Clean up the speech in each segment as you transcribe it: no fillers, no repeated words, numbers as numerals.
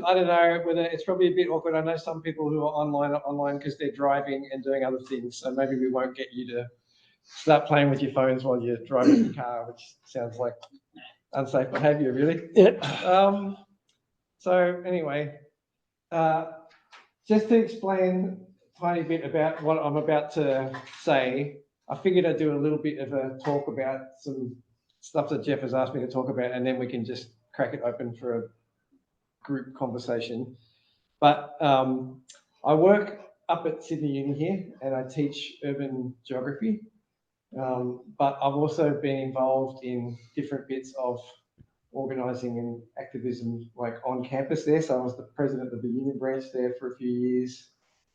I don't know whether it's probably a bit awkward. I know some people who are online because they're driving and doing other things. So maybe we won't get you to start playing with your phones while you're driving the car, which sounds like unsafe behaviour, really. Yeah. So anyway, just to explain a tiny bit about what I'm about to say, I figured I'd do a little bit of a talk about some stuff that Jeff has asked me to talk about, and then we can just crack it open for a group conversation. But I work up at Sydney Uni here, and I teach urban geography. But I've also been involved in different bits of organising and activism, like on campus there. So I was the president of the union branch there for a few years,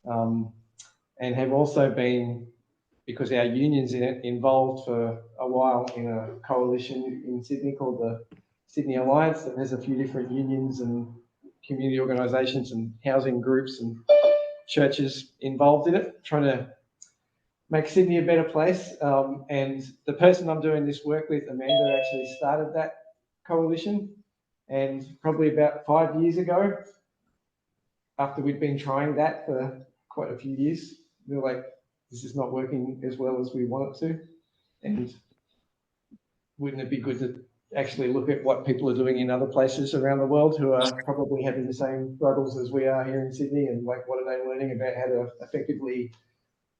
and have also been, because our union's involved for a while in a coalition in Sydney called the Sydney Alliance that has a few different unions and community organisations and housing groups and churches involved in it, trying to make Sydney a better place. And the person I'm doing this work with, Amanda, actually started that coalition. And probably about 5 years ago, after we'd been trying that for quite a few years, we were like, this is not working as well as we want it to. And wouldn't it be good to actually look at what people are doing in other places around the world who are probably having the same struggles as we are here in Sydney, and like, what are they learning about how to effectively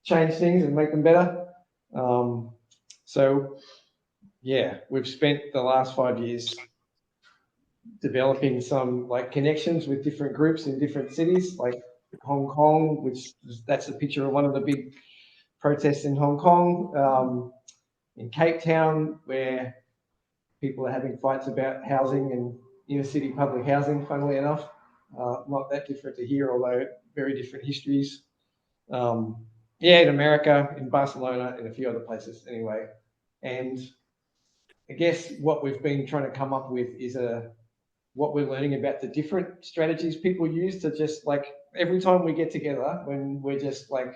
change things and make them better? So yeah, we've spent the last 5 years developing some like connections with different groups in different cities, like Hong Kong, which that's a picture of one of the big protests in Hong Kong, in Cape Town, where people are having fights about housing and inner city public housing, funnily enough. Not that different to here, although very different histories. Yeah, in America, in Barcelona, and a few other places anyway. And I guess what we've been trying to come up with is what we're learning about the different strategies people use to just like, every time we get together, when we're just like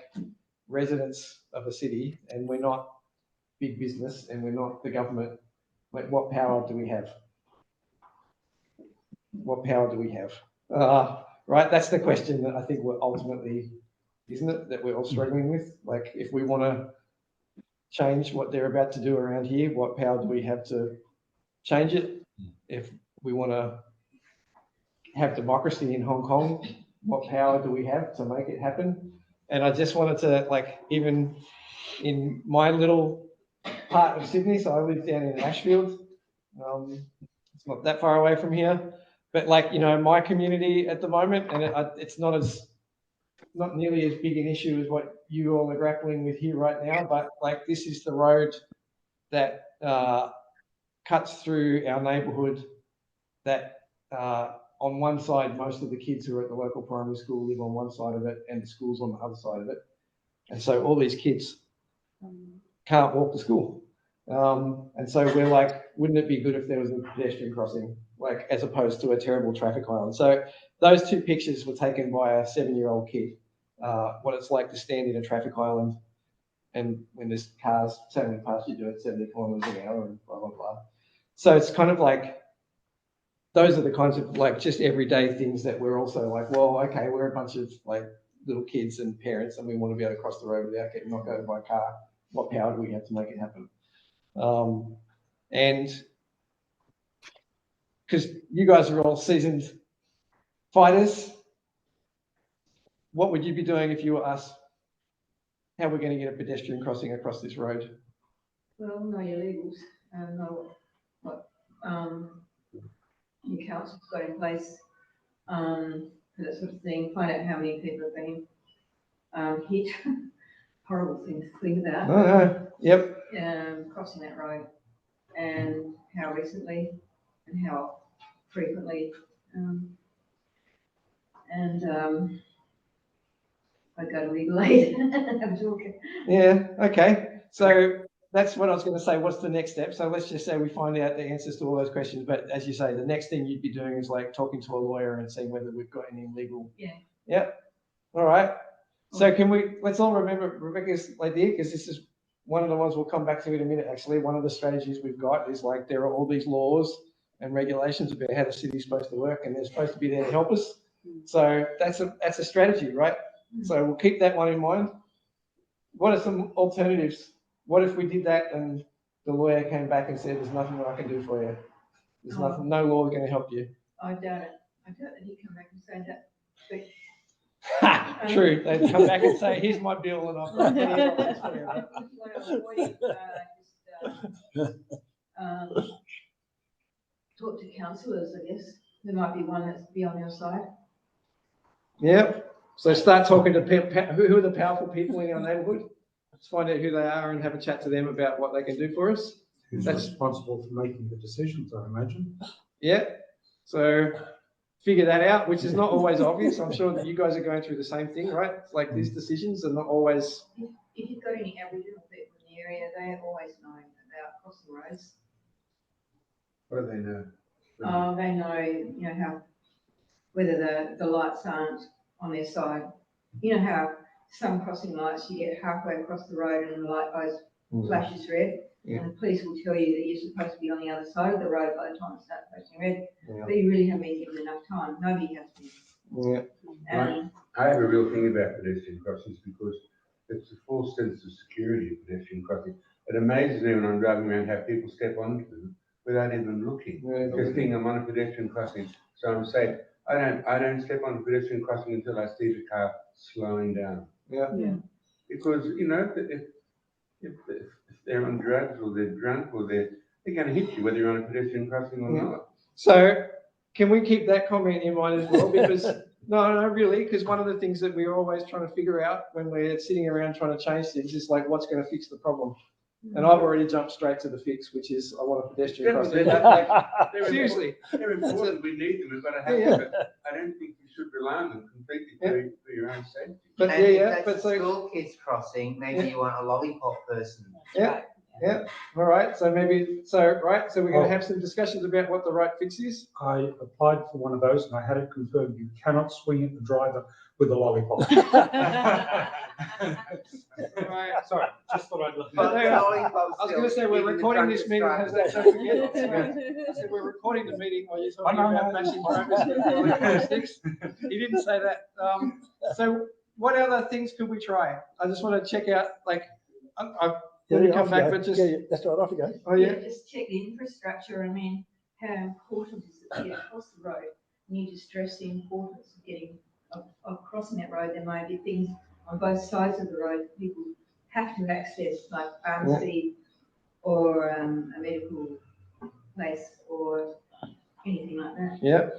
residents of a city and we're not big business and we're not the government, like, what power do we have? What power do we have? Right, that's the question that I think we're ultimately, isn't it, that we're all struggling with? Like, if we want to change what they're about to do around here, what power do we have to change it? If we want to have democracy in Hong Kong, what power do we have to make it happen? And I just wanted to, like, even in my little part of Sydney, so I live down in Ashfield, it's not that far away from here, but like, you know, my community at the moment, and it's not nearly as big an issue as what you all are grappling with here right now, but like, this is the road that cuts through our neighbourhood, that on one side, most of the kids who are at the local primary school live on one side of it, and the school's on the other side of it. And so all these kids can't walk to school. And so we're like, wouldn't it be good if there was a pedestrian crossing, like, as opposed to a terrible traffic island? So those two pictures were taken by a 7-year-old kid, what it's like to stand in a traffic island, and when there's cars sailing past you doing 70 kilometers an hour and blah, blah, blah. So it's kind of like, those are the kinds of like just everyday things that we're also like, well, okay, we're a bunch of like little kids and parents, and we want to be able to cross the road without getting knocked over by a car. What power do we have to make it happen? And because you guys are all seasoned fighters, what would you be doing if you were us? How are we going to get a pedestrian crossing across this road? Well, know your legals and know what your council's got in place for that sort of thing. Find out how many people have been hit. Horrible thing to think about. Yep. Crossing that road, and how recently and how frequently. I go to legal aid and have a talk. Yeah, okay. So that's what I was going to say. What's the next step? So let's just say we find out the answers to all those questions. But as you say, the next thing you'd be doing is like talking to a lawyer and seeing whether we've got any legal. Yeah. Yep. All right. So let's all remember Rebecca's idea, because this is one of the ones we'll come back to in a minute. Actually, one of the strategies we've got is like, there are all these laws and regulations about how the city's supposed to work, and they're supposed to be there to help us. So that's a strategy, right? So we'll keep that one in mind. What are some alternatives? What if we did that and the lawyer came back and said, there's nothing I can do for you? There's nothing, no law going to help you. I doubt it. I doubt that he'd come back and say that. But, True. They'd come back and say, here's my bill and I've got many options for you. Right? Talk to councillors, I guess. There might be one that's be on your side. Yeah. So start talking to who are the powerful people in our neighbourhood. Let's find out who they are and have a chat to them about what they can do for us. Who's responsible for making the decisions, I imagine. Yeah. So figure that out, which is not always obvious. I'm sure that you guys are going through the same thing, right? Like these decisions are not always. If you've got any Aboriginal people in the area, they have always known about crossing roads. What do they know? They know, you know, how whether the lights aren't on their side. You know how some crossing lights, you get halfway across the road and the light goes flashes red, and the police will tell you that you're supposed to be on the other side of the road by the time it starts flashing red, but you really haven't been given enough time. Nobody has been. I have a real thing about pedestrian crossings because it's a false sense of security of pedestrian crossing. It amazes me when I'm driving around how people step onto them without even looking. Just thinking I'm on a pedestrian crossing, so I'm safe. I don't step on a pedestrian crossing until I see the car slowing down. Because you know if they're on drugs or they're drunk or they're going to hit you whether you're on a pedestrian crossing or not. So can we keep that comment in mind as well? Because no, really, because one of the things that we're always trying to figure out when we're sitting around trying to change things is like what's going to fix the problem. And I've already jumped straight to the fix, which is I want a pedestrian crossing. Seriously, they're important. We need them. We've got to have them. But I don't think you should rely on them completely for your own safety. But and if that's a school kids crossing, maybe you want a lollipop person. Yeah. All right. So maybe so we're going to have some discussions about what the right fix is. I applied for one of those and I had it confirmed you cannot swing at the driver with a lollipop. Right. Sorry, just thought I'd let you But know. I was going to say we're recording this meeting. Has that? Don't forget. I said we're recording the meeting while you're talking about bashing drivers. He didn't say that. So what other things could we try? I just want to check out. Like, let me come back, but just that's right. Off you go. Oh yeah. Just check the infrastructure. I mean, how important is it to get across the road? You need to stress the importance of getting of crossing that road. There may be things on both sides of the road that people have to access, like pharmacy or a medical place or anything like that. Yeah.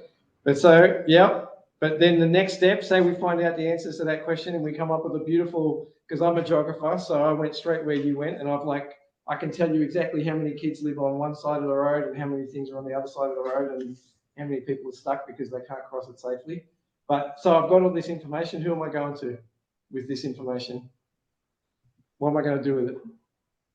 But then the next step, say we find out the answers to that question and we come up with a beautiful, because I'm a geographer, so I went straight where you went, and I can tell you exactly how many kids live on one side of the road and how many things are on the other side of the road and how many people are stuck because they can't cross it safely. But so I've got all this information. Who am I going to with this information? What am I going to do with it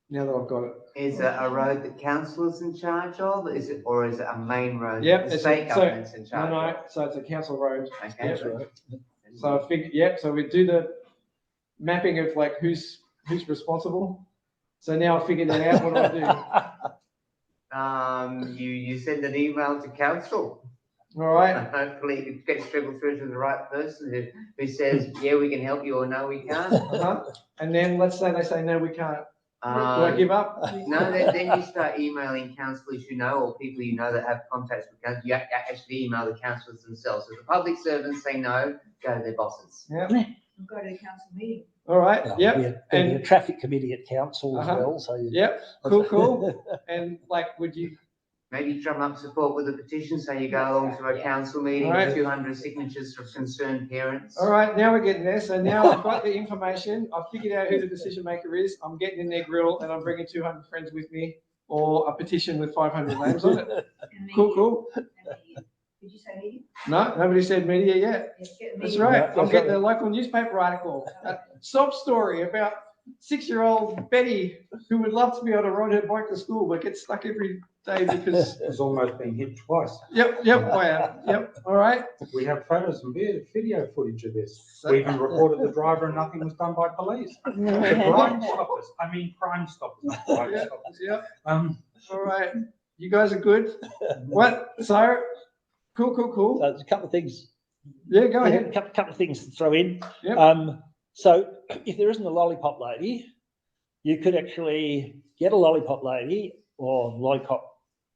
now that I've got it? Is it a road that council is in charge of? Is it a main road Yep, that the state government's in charge of? No, so it's a council road. Okay. Yep. Right. So I figured, so we do the mapping of like who's responsible. So now I figured that out. What do I do? You send an email to council. All right. And hopefully it gets dribbled through to the right person who says, yeah, we can help you, or no, we can't. And then let's say they say, no, we can't. Do I give up? No, then you start emailing councillors you know or people you know that have contacts with council. You actually email the councillors themselves. So the public servants say no, go to their bosses. Yeah. Go to the council meeting. All right. There'll be a traffic committee at council as well. So cool. And like, would you? Maybe drum up support with a petition, so you go along to a council meeting with 200 signatures from concerned parents. All right, now we're getting there. So now I've got the information. I've figured out who the decision maker is. I'm getting in their grill and I'm bringing 200 friends with me or a petition with 500 names on it. Cool. Did you say media? No, nobody said media yet. That's right. I'm getting a local newspaper article. A sob story about 6-year-old Betty who would love to be able to ride her bike to school but gets stuck every day because It's almost been hit twice. Yep, I am. Yep. All right. We have photos and video footage of this. We even reported the driver and nothing was done by police. Crime stoppers. Crime stoppers, not crime stoppers. Yep. All right. You guys are good. What? So cool. So there's a couple of things Yeah, go A ahead. couple of things to throw in. Yep. So if there isn't a lollipop lady, you could actually get a lollipop lady or lollipop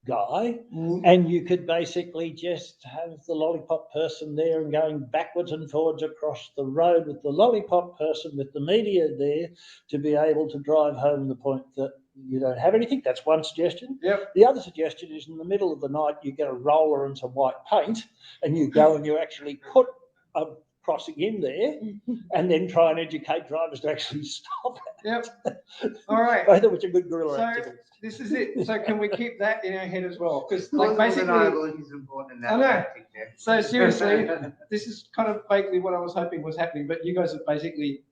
guy, and you could basically just have the lollipop person there and going backwards and forwards across the road with the lollipop person with the media there to be able to drive home the point that you don't have anything. That's one suggestion. Yep. The other suggestion is in the middle of the night, you get a roller and some white paint and you go and you actually put a crossing in there and then try and educate drivers to actually stop it. Yep. All right. I thought it was a good guerrilla So activity. this is it. So can we keep that in our head as well? Because like Plausible basically, deniability is important in that. I know. tactic there. so seriously, this is kind of vaguely what I was hoping was happening, but you guys have basically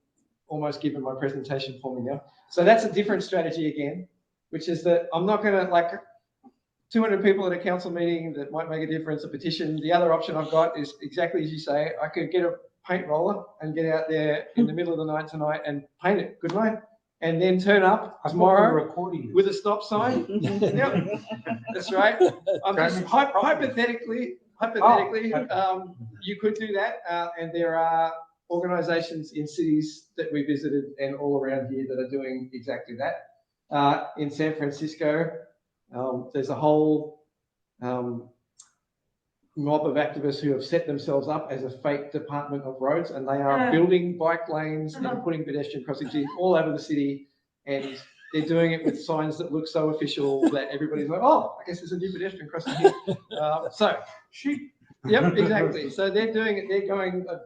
almost given my presentation for me now. So that's a different strategy again, which is that I'm not going to like 200 people at a council meeting that might make a difference, a petition. The other option I've got is exactly as you say, I could get a paint roller and get out there in the middle of the night tonight and paint it, good night, and then turn up tomorrow recording with a stop sign. Yep, that's right. I'm just hypothetically, you could do that, and there are organisations in cities that we visited and all around here that are doing exactly that. In San Francisco, there's a whole mob of activists who have set themselves up as a fake department of roads, and they are building bike lanes and putting pedestrian crossings in all over the city, and they're doing it with signs that look so official that everybody's like, oh, I guess there's a new pedestrian crossing here. Yep, exactly. So they're doing it,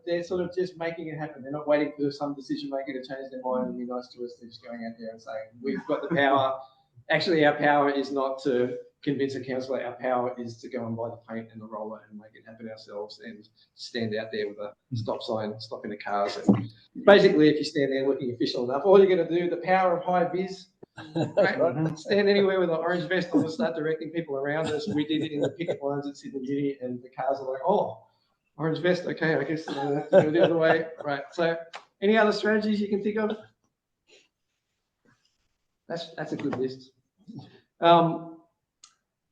they're sort of just making it happen. They're not waiting for some decision maker to change their mind and be nice to us. They're just going out there and saying, we've got the power. Actually, our power is not to convince a councillor. Our power is to go and buy the paint and the roller and make it happen ourselves and stand out there with a stop sign, stopping the cars. And basically, if you stand there looking official enough, all you're going to do, the power of high vis, right? Stand anywhere with an orange vest on and start directing people around us. We did it in the picket lines at Sydney Uni, and the cars are like, oh, orange vest, okay, I guess I have to go the other way. Right, so any other strategies you can think of? That's a good list. And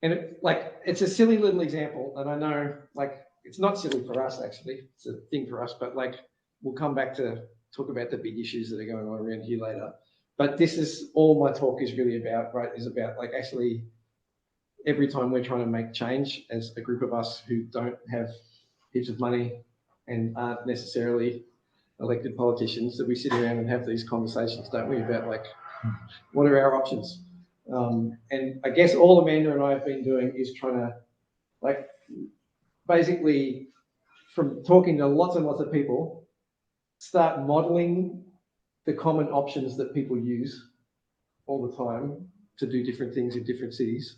it's a silly little example, and I know it's not silly for us actually, it's a thing for us, but we'll come back to talk about the big issues that are going on around here later. But this is all my talk is really about, right, is about actually every time we're trying to make change as a group of us who don't have heaps of money and aren't necessarily elected politicians, that we sit around and have these conversations, don't we, about what are our options? And I guess all Amanda and I have been doing is trying to basically from talking to lots and lots of people, start modeling the common options that people use all the time to do different things in different cities.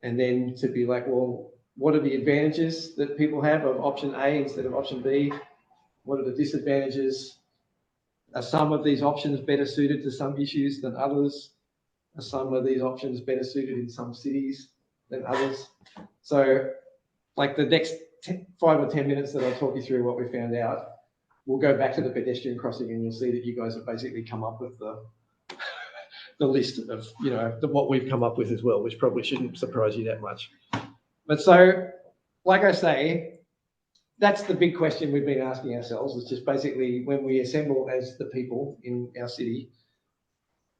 And then to be like, well, what are the advantages that people have of option A instead of option B? What are the disadvantages? Are some of these options better suited to some issues than others? Are some of these options better suited in some cities than others? So the next 5 or 10 minutes that I'll talk you through what we found out, we'll go back to the pedestrian crossing and you'll see that you guys have basically come up with the list of, what we've come up with as well, which probably shouldn't surprise you that much. But so, like I say, that's the big question we've been asking ourselves. It's just basically when we assemble as the people in our city,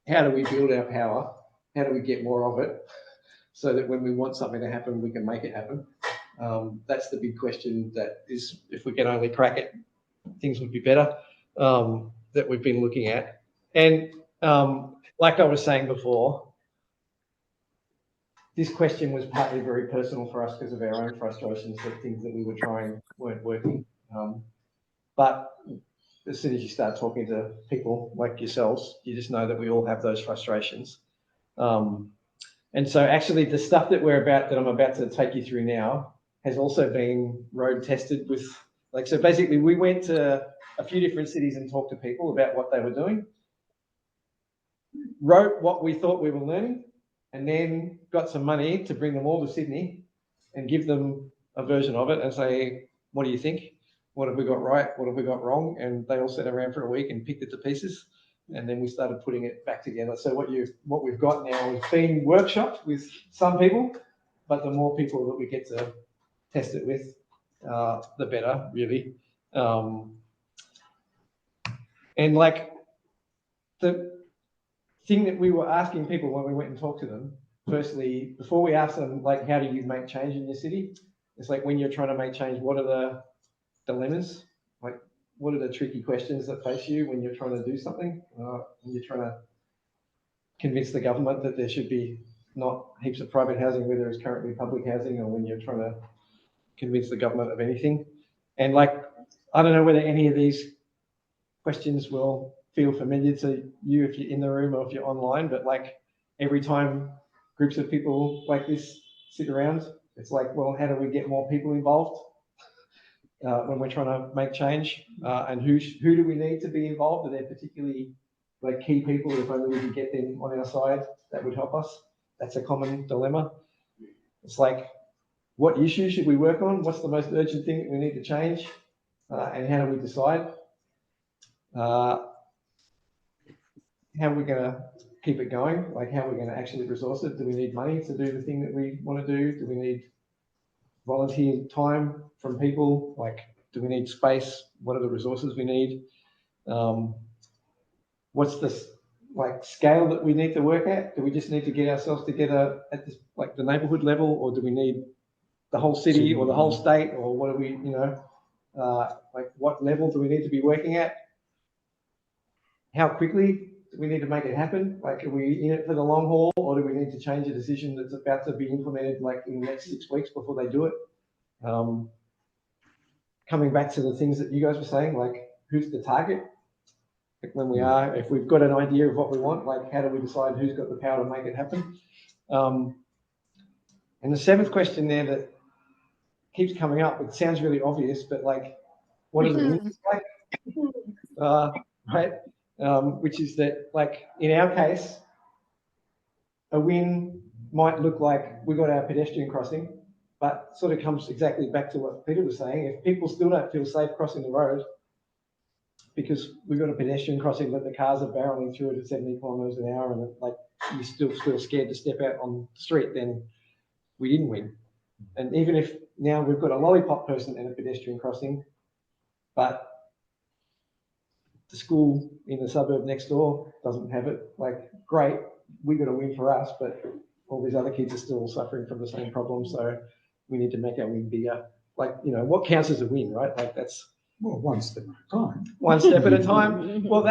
how do we build our power? How do we get more of it so that when we want something to happen, we can make it happen? That's the big question that is, if we can only crack it, things would be better, that we've been looking at. And like I was saying before, this question was partly very personal for us because of our own frustrations that things that we were trying weren't working. But as soon as you start talking to people like yourselves, you just know that we all have those frustrations. And so actually the stuff that I'm about to take you through now has also been road tested with, so basically we went to a few different cities and talked to people about what they were doing, wrote what we thought we were learning, and then got some money to bring them all to Sydney and give them a version of it and say, what do you think? What have we got right? What have we got wrong? And they all sat around for a week and picked it to pieces. And then we started putting it back together. So what we've got now is being workshopped with some people, but the more people that we get to test it with, the better, really. And like the thing that we were asking people when we went and talked to them, firstly, before we asked them, like, how do you make change in your city? It's like, when you're trying to make change, what are the dilemmas? Like, what are the tricky questions that face you when you're trying to do something? When you're trying to convince the government that there should be not heaps of private housing where there is currently public housing, or when you're trying to convince the government of anything. And like, I don't know whether any of these questions will feel familiar to you if you're in the room or if you're online, but like, every time groups of people like this sit around, it's like, well, how do we get more people involved when we're trying to make change? And who do we need to be involved? Are there particularly like key people? If only we could get them on our side, that would help us. That's a common dilemma. It's like, what issues should we work on? What's the most urgent thing that we need to change? And how do we decide? How are we going to keep it going? Like, how are we going to actually resource it? Do we need money to do the thing that we want to do? Do we need volunteer time from people? Like, do we need space? What are the resources we need? What's the like scale that we need to work at? Do we just need to get ourselves together at this, like the neighbourhood level, or do we need the whole city or the whole state, or what do we, like what level do we need to be working at? How quickly do we need to make it happen? Like, are we in it for the long haul, or do we need to change a decision that's about to be implemented like in the next 6 weeks before they do it? Coming back to the things that you guys were saying, like, who's the target? Like, when we are, if we've got an idea of what we want, like, how do we decide who's got the power to make it happen? And the seventh question there that keeps coming up, it sounds really obvious, but like, what are the wins like? Right? Which is that, like, in our case, a win might look like we got our pedestrian crossing, but sort of comes exactly back to what Peter was saying. If people still don't feel safe crossing the road because we've got a pedestrian crossing that the cars are barreling through it at 70 kilometres an hour, and like, you still feel scared to step out on the street, then we didn't win. And even if now we've got a lollipop person and a pedestrian crossing, but the school in the suburb next door doesn't have it, like, great, we got a win for us, but all these other kids are still suffering from the same problem, so we need to make our win bigger. Like, what counts as a win, right? Like, that's, well, one step at a time. One step at a time. Well,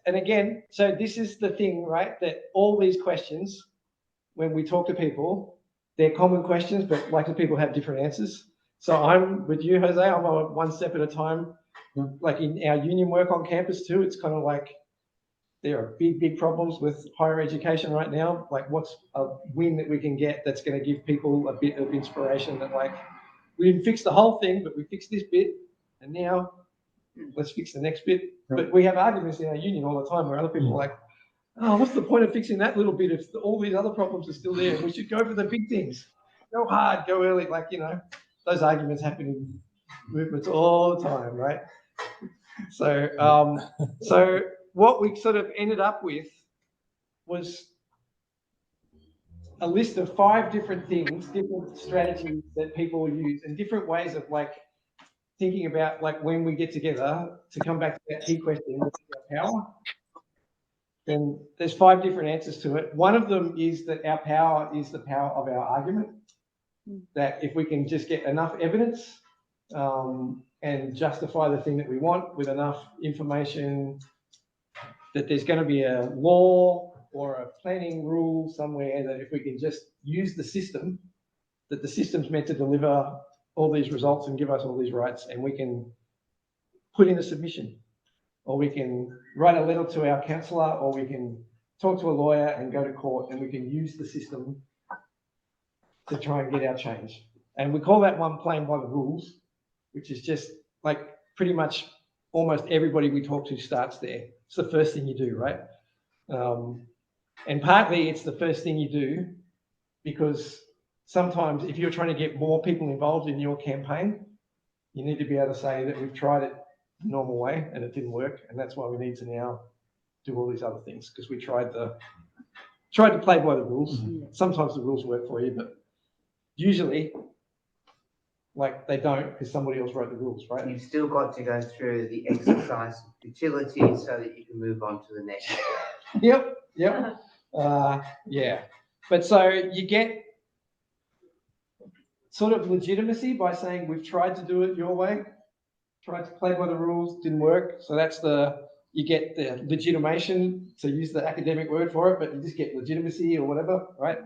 and again, so this is the thing, right? That all these questions, when we talk to people, they're common questions, but like, the people have different answers. So I'm with you, Jose, I'm a one step at a time. Like, in our union work on campus too, it's kind of like, there are big problems with higher education right now. Like, what's a win that we can get that's going to give people a bit of inspiration that, like, we didn't fix the whole thing, but we fixed this bit, and now let's fix the next bit. But we have arguments in our union all the time where other people are like, oh, what's the point of fixing that little bit if all these other problems are still there? We should go for the big things. Go hard, go early. Like, those arguments happen in movements all the time, right? So, so what we sort of ended up with was a list of 5 different things, different strategies that people use, and different ways of, like, thinking about, like, when we get together, to come back to that key question, what's our power? Then there's 5 different answers to it. One of them is that our power is the power of our argument, that if we can just get enough evidence and justify the thing that we want with enough information, that there's going to be a law or a planning rule somewhere, that if we can just use the system, that the system's meant to deliver all these results and give us all these rights, and we can put in a submission, or we can write a letter to our counsellor, or we can talk to a lawyer and go to court, and we can use the system to try and get our change. And we call that one playing by the rules, which is just like, pretty much almost everybody we talk to starts there. It's the first thing you do, right? And partly it's the first thing you do because sometimes if you're trying to get more people involved in your campaign, you need to be able to say that we've tried it the normal way and it didn't work, and that's why we need to now do all these other things, because we tried to play by the rules. Sometimes the rules work for you, but usually like they don't because somebody else wrote the rules, right? You've still got to go through the exercise of futility so that you can move on to the next step. Yep. Yeah. But so you get sort of legitimacy by saying we've tried to do it your way, tried to play by the rules, didn't work. So you get the legitimation, to use the academic word for it, but you just get legitimacy or whatever, right?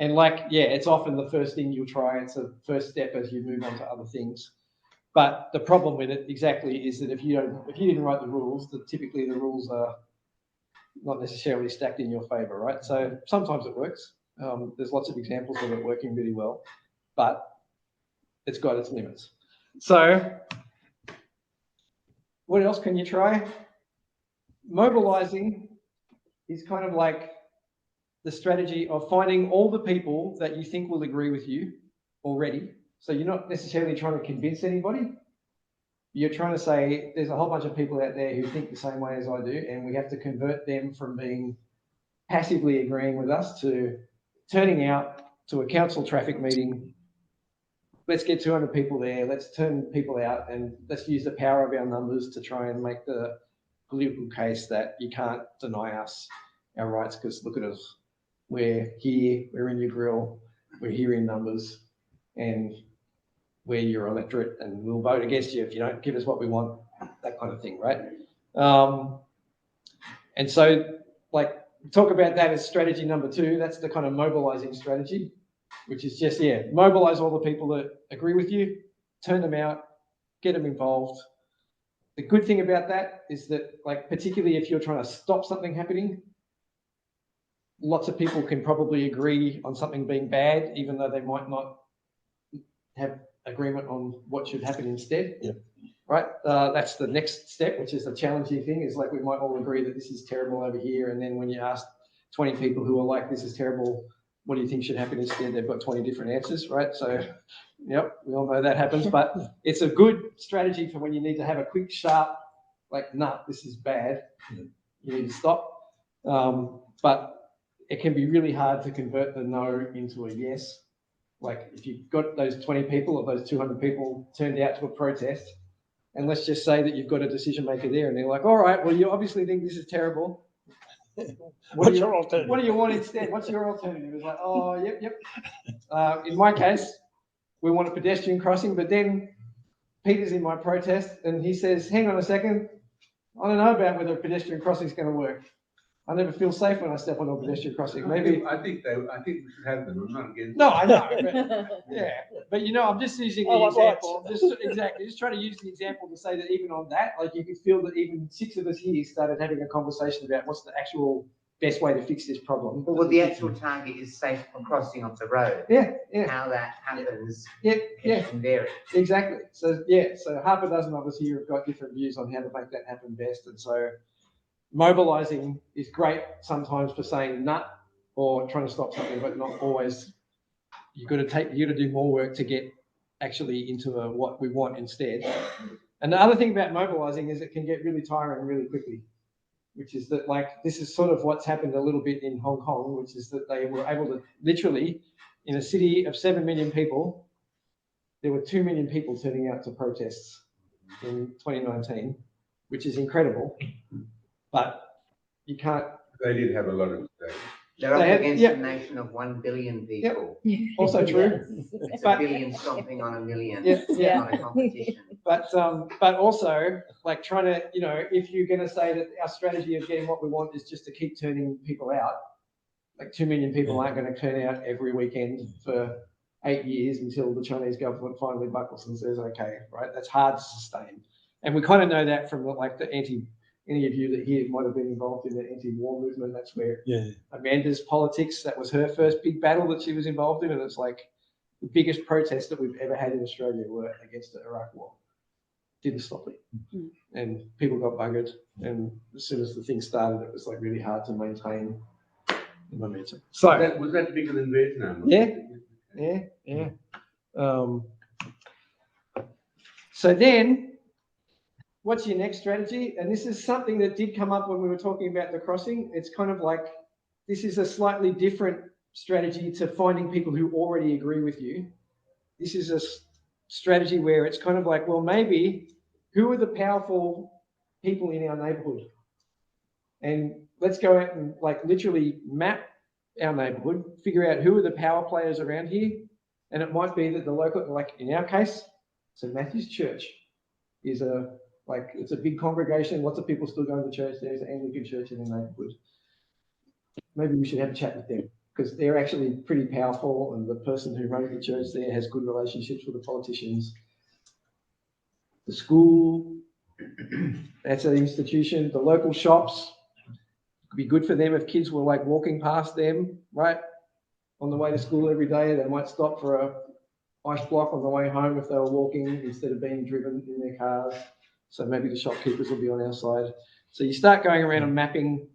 And it's often the first thing you'll try. It's a first step as you move on to other things. But the problem with it exactly is that if you didn't write the rules, that typically the rules are not necessarily stacked in your favor, right? So sometimes it works. There's lots of examples of it working really well, but it's got its limits. So what else can you try? Mobilising is kind of like the strategy of finding all the people that you think will agree with you already. So you're not necessarily trying to convince anybody. You're trying to say there's a whole bunch of people out there who think the same way as I do, and we have to convert them from being passively agreeing with us to turning out to a council traffic meeting. Let's get 200 people there. Let's turn people out, and let's use the power of our numbers to try and make the political case that you can't deny us our rights because look at us. We're here, we're in your grill, we're here in numbers, and we're your electorate, and we'll vote against you if you don't give us what we want, that kind of thing, right? And so, talk about that as strategy number 2. That's the kind of mobilising strategy, which is just, mobilise all the people that agree with you, turn them out, get them involved. The good thing about that is that, particularly if you're trying to stop something happening, lots of people can probably agree on something being bad, even though they might not have agreement on what should happen instead. Yep. Right? That's the next step, which is the challenging thing, is we might all agree that this is terrible over here. And then when you ask 20 people who are like, this is terrible, what do you think should happen instead? They've got 20 different answers, right? So, yep, we all know that happens, but it's a good strategy for when you need to have a quick, sharp, nah, this is bad. You need to stop. But it can be really hard to convert the no into a yes. If you've got those 20 people or those 200 people turned out to a protest, and let's just say that you've got a decision maker there and they're like, all right, well, you obviously think this is terrible. What's your alternative? What do you want instead? What's your alternative? It's like, oh, yep. In my case, we want a pedestrian crossing, but then Peter's in my protest and he says, hang on a second, I don't know about whether a pedestrian crossing is going to work. I never feel safe when I step on a pedestrian crossing. Maybe I think we should have them. I'm not against. No, I know, but I'm just using the example. Just trying to use the example to say that even on that, you could feel that even 6 of us here started having a conversation about what's the actual best way to fix this problem. Well, the actual target is safe crossing of the road. Yeah. How that happens can vary. Exactly. So half a dozen of us here have got different views on how to make that happen best, and so mobilising is great sometimes for saying nah or trying to stop something, but not always. You've got to do more work to get actually into what we want instead. And the other thing about mobilising is it can get really tiring really quickly, which is that this is sort of what's happened a little bit in Hong Kong, which is that they were able to literally, in a city of 7 million people, there were 2 million people turning out to protests in 2019, which is incredible. But you can't. They did have a lot of mistakes. They're up against a nation of 1 billion people. Yep. Also true. It's a billion stomping on a million. It's not a competition. But also trying to, if you're going to say that our strategy of getting what we want is just to keep turning people out, 2 million people aren't going to turn out every weekend for 8 years until the Chinese government finally buckles and says, okay, right? That's hard to sustain. And we kind of know that from any of you that here might have been involved in the anti-war movement. That's where Amanda's politics, that was her first big battle that she was involved in. And it's the biggest protests that we've ever had in Australia were against the Iraq war. Didn't stop it. And people got buggered. And as soon as the thing started, it was really hard to maintain the momentum. So was that bigger than Vietnam? Yeah. So then, what's your next strategy? And this is something that did come up when we were talking about the crossing. It's kind of this is a slightly different strategy to finding people who already agree with you. this is a strategy where it's kind of like, well, maybe who are the powerful people in our neighborhood? And let's go out and like literally map our neighborhood, figure out who are the power players around here. And it might be that the local, like in our case, St. Matthew's Church is it's a big congregation. Lots of people still going to church. There's an Anglican church in the neighborhood. Maybe we should have a chat with them because they're actually pretty powerful. And the person who runs the church there has good relationships with the politicians. The school, that's an institution. The local shops, could be good for them if kids were like walking past them, right? On the way to school every day, they might stop for a ice block on the way home if they were walking instead of being driven in their cars. So maybe the shopkeepers will be on our side. So you start going around and mapping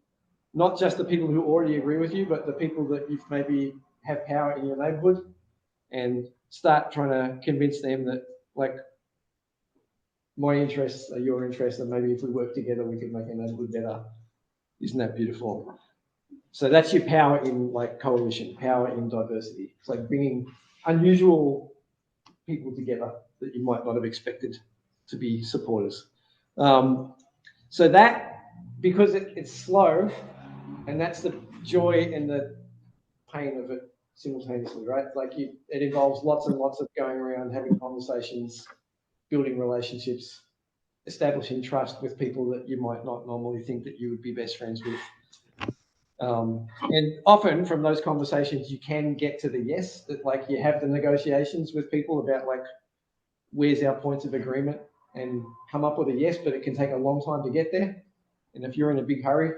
not just the people who already agree with you, but the people that you maybe have power in your neighborhood, and start trying to convince them that like my interests are your interests, and maybe if we work together, we could make our neighborhood better. Isn't that beautiful? So that's your power in like coalition, power in diversity. It's like bringing unusual people together that you might not have expected to be supporters. So that, because it's slow, and that's the joy and the pain of it simultaneously, right? Like it involves lots and lots of going around, having conversations, building relationships, establishing trust with people that you might not normally think that you would be best friends with. And often from those conversations, you can get to the yes, that like you have the negotiations with people about like, where's our points of agreement, and come up with a yes, but it can take a long time to get there. And if you're in a big hurry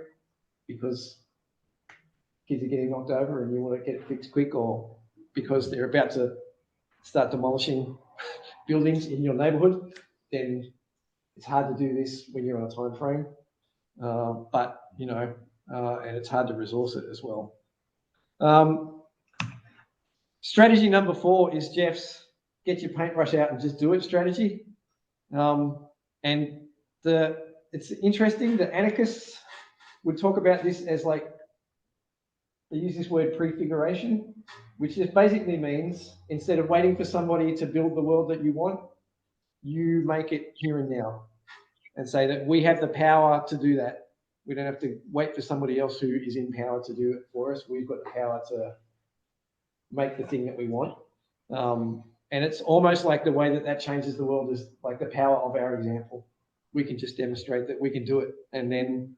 because kids are getting knocked over and you want to get it fixed quick, or because they're about to start demolishing buildings in your neighborhood, then it's hard to do this when you're on a time frame. But, you know, and it's hard to resource it as well. Strategy number 4 is Jeff's get your paintbrush out and just do it strategy. And it's interesting that anarchists would talk about this as like, they use this word prefiguration, which just basically means instead of waiting for somebody to build the world that you want, you make it here and now and say that we have the power to do that. We don't have to wait for somebody else who is in power to do it for us. We've got the power to make the thing that we want. And it's almost like the way that changes the world is like the power of our example. We can just demonstrate that we can do it. And then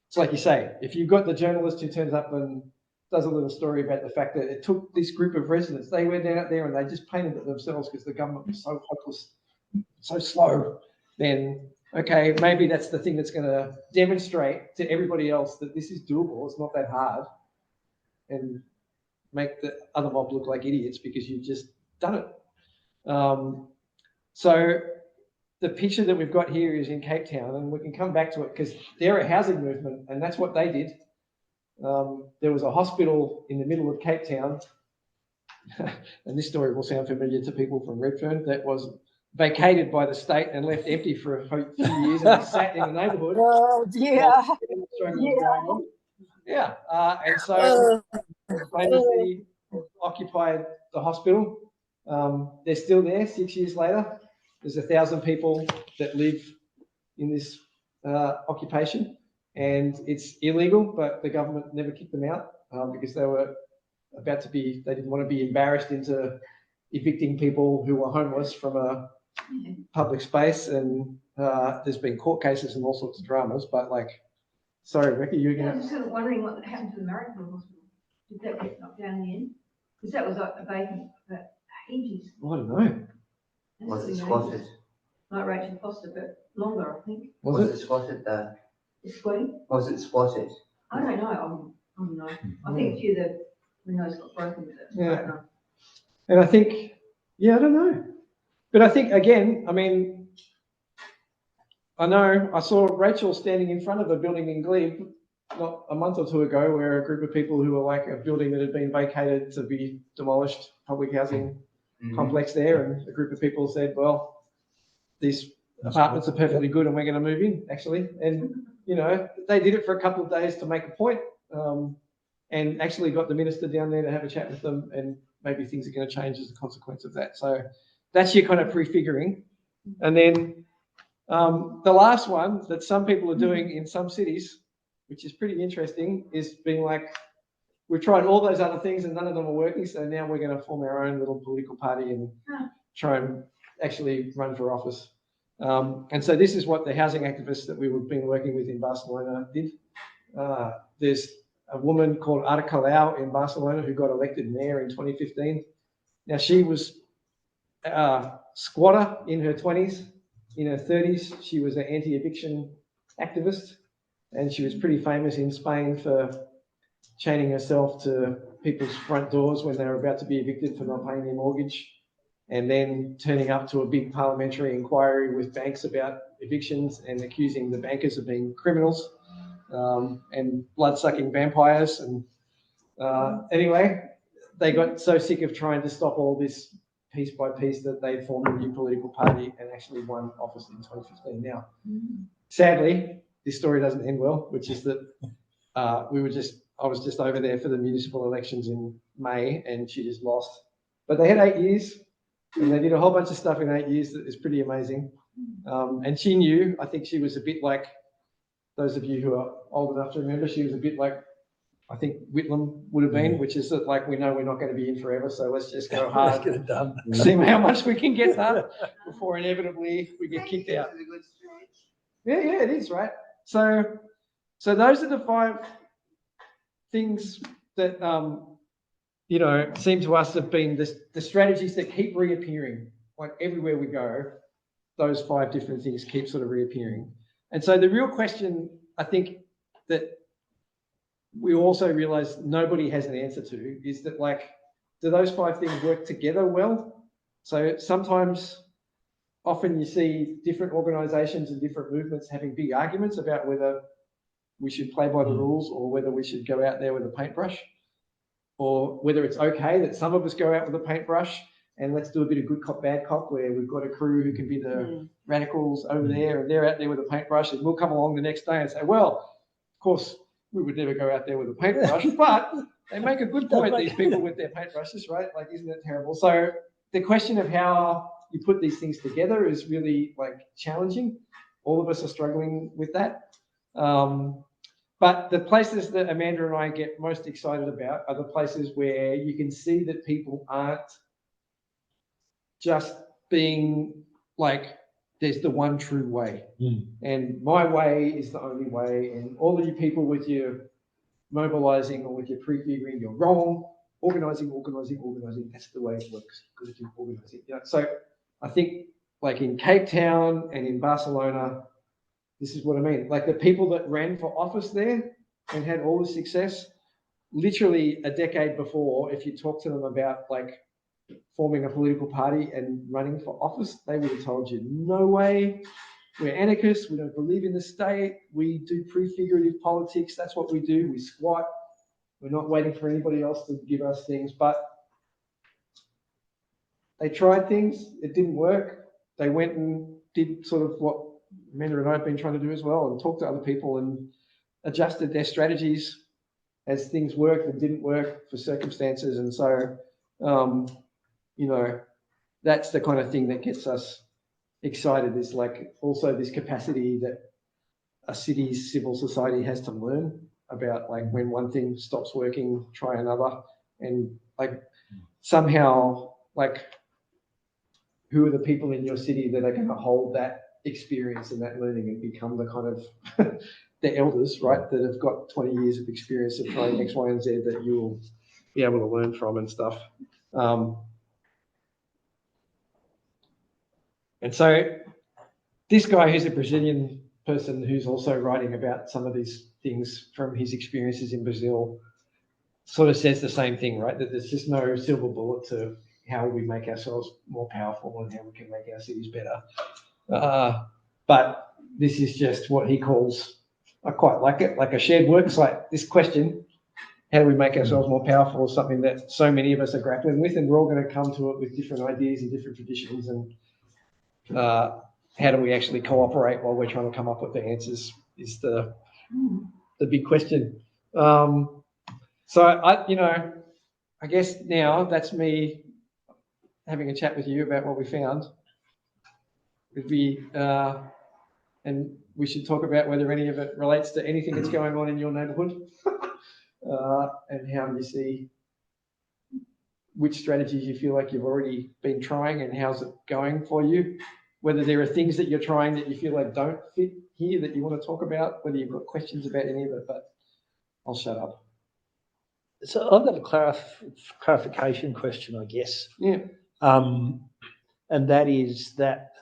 it's like you say, if you've got the journalist who turns up and does a little story about the fact that it took this group of residents, they went out there and they just painted it themselves because the government was so hopeless, so slow, then okay, maybe that's the thing that's going to demonstrate to everybody else that this is doable, it's not that hard, and make the other mob look like idiots because you've just done it. So the picture that we've got here is in Cape Town, and we can come back to it because they're a housing movement, and that's what they did. There was a hospital in the middle of Cape Town, and this story will sound familiar to people from Redfern, that was vacated by the state and left empty for a few years, and sat in the neighbourhood. Oh dear. Yeah, and so they occupied the hospital. They're still there 6 years later. There's 1,000 people that live in this occupation, and it's illegal, but the government never kicked them out because they were about to be, they didn't want to be embarrassed into evicting people who were homeless from a public space. And there's been court cases and all sorts of dramas, but like, sorry, Rebecca, you I again? was just sort of wondering what happened to the American hospital. Did that get knocked down in the end? Because that was like a vacant for ages. I don't know. Was it squatted? Like Rachel Foster, but longer, I think. Was it squatted though? It's squatting? Was it squatted? I don't know. I don't know. I think a few of the windows got broken with it. Yeah. I don't know. And I think, yeah, I don't know. But I think, again, I mean, I know I saw Rachel standing in front of a building in Glebe not a month or two ago, where a group of people who were like a building that had been vacated to be demolished, public housing complex there, and a group of people said, well, these apartments are perfectly good and we're going to move in, actually. And, you know, they did it for a couple of days to make a point, and actually got the minister down there to have a chat with them and maybe things are going to change as a consequence of that. So that's your kind of prefiguring. And then the last one that some people are doing in some cities, which is pretty interesting, is being like, we've tried all those other things and none of them are working, so now we're going to form our own little political party and try and actually run for office. And so this is what the housing activists that we've been working with in Barcelona did. There's a woman called Ada Colau in Barcelona who got elected mayor in 2015. Now, she was a squatter in her 20s. In her 30s, she was an anti-eviction activist, and she was pretty famous in Spain for chaining herself to people's front doors when they were about to be evicted for not paying their mortgage, and then turning up to a big parliamentary inquiry with banks about evictions and accusing the bankers of being criminals and blood-sucking vampires. And anyway, they got so sick of trying to stop all this piece by piece that they formed a new political party and actually won office in 2015. Now, sadly, this story doesn't end well, which is that I was just over there for the municipal elections in May, and she just lost. But they had 8 years, and they did a whole bunch of stuff in 8 years that is pretty amazing. And she knew, I think she was a bit like, those of you who are old enough to remember, she was a bit like, I think Whitlam would have been, which is that, like, we know we're not going to be in forever, so let's just go hard, Let's get it done. see how much we can get done before inevitably we get kicked out. Yeah, it is, right? So those are the 5 things that, seem to us have been the strategies that keep reappearing. Like everywhere we go, those 5 different things keep sort of reappearing. And so the real question, I think, that we also realize nobody has an answer to is that, like, do those 5 things work together well? So often you see different organizations and different movements having big arguments about whether we should play by the rules or whether we should go out there with a paintbrush, or whether it's okay that some of us go out with a paintbrush and let's do a bit of good cop, bad cop, where we've got a crew who can be the radicals over there and they're out there with a paintbrush, and we'll come along the next day and say, well, of course, we would never go out there with a paintbrush, but they make a good point, these people with their paintbrushes, right? Like, isn't it terrible? So the question of how you put these things together is really, like, challenging. All of us are struggling with that. But the places that Amanda and I get most excited about are the places where you can see that people aren't just being like, there's the one true way. And my way is the only way. And all of you people with your mobilising or with your prefiguring, you're wrong. Organising, that's the way it works. Because if you organise it. So I think, like in Cape Town and in Barcelona, this is what I mean. Like, the people that ran for office there and had all the success, literally a decade before, if you talk to them about, like, forming a political party and running for office, they would have told you, no way, we're anarchists, we don't believe in the state, we do prefigurative politics, that's what we do, we squat, we're not waiting for anybody else to give us things. But they tried things, it didn't work. They went and did sort of what Amanda and I have been trying to do as well, and talk to other people and adjusted their strategies as things worked and didn't work for circumstances. And so, that's the kind of thing that gets us excited, is like also this capacity that a city's civil society has to learn about, like, when one thing stops working, try another. And, like, somehow, like, who are the people in your city that are going to hold that experience and that learning and become the kind of the elders, right, that have got 20 years of experience of trying X, Y, and Z that you'll be able to learn from and stuff. And so this guy, who's a Brazilian person who's also writing about some of these things from his experiences in Brazil, sort of says the same thing, right? That there's just no silver bullet to how we make ourselves more powerful and how we can make our cities better. But this is just what he calls, I quite like it, like a shared work site. This question, how do we make ourselves more powerful, is something that so many of us are grappling with, and we're all going to come to it with different ideas and different traditions. And how do we actually cooperate while we're trying to come up with the answers is the big question. So I I guess now that's me having a chat with you about what we found. It'd be, and we should talk about whether any of it relates to anything that's going on in your neighbourhood, and how you see which strategies you feel like you've already been trying and how's it going for you. Whether there are things that you're trying that you feel like don't fit here that you want to talk about, whether you've got questions about any of it, but I'll shut up. So I've got a clarification question, I guess. Yeah. And that is that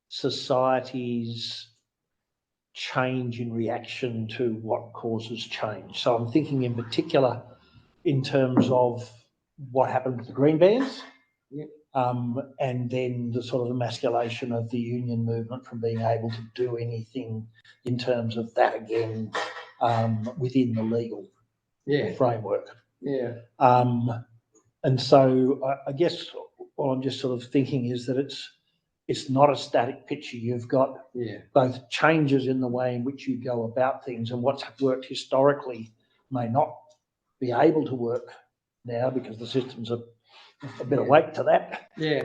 society's change in reaction to what causes change. So I'm thinking in particular in terms of what happened with the green bans, and then the sort of emasculation of the union movement from being able to do anything in terms of that again within the legal framework. Yeah. And so I guess what I'm just sort of thinking is that it's not a static picture. You've got both changes in the way in which you go about things, and what's worked historically may not be able to work now because the systems are a bit awake to that. Yeah.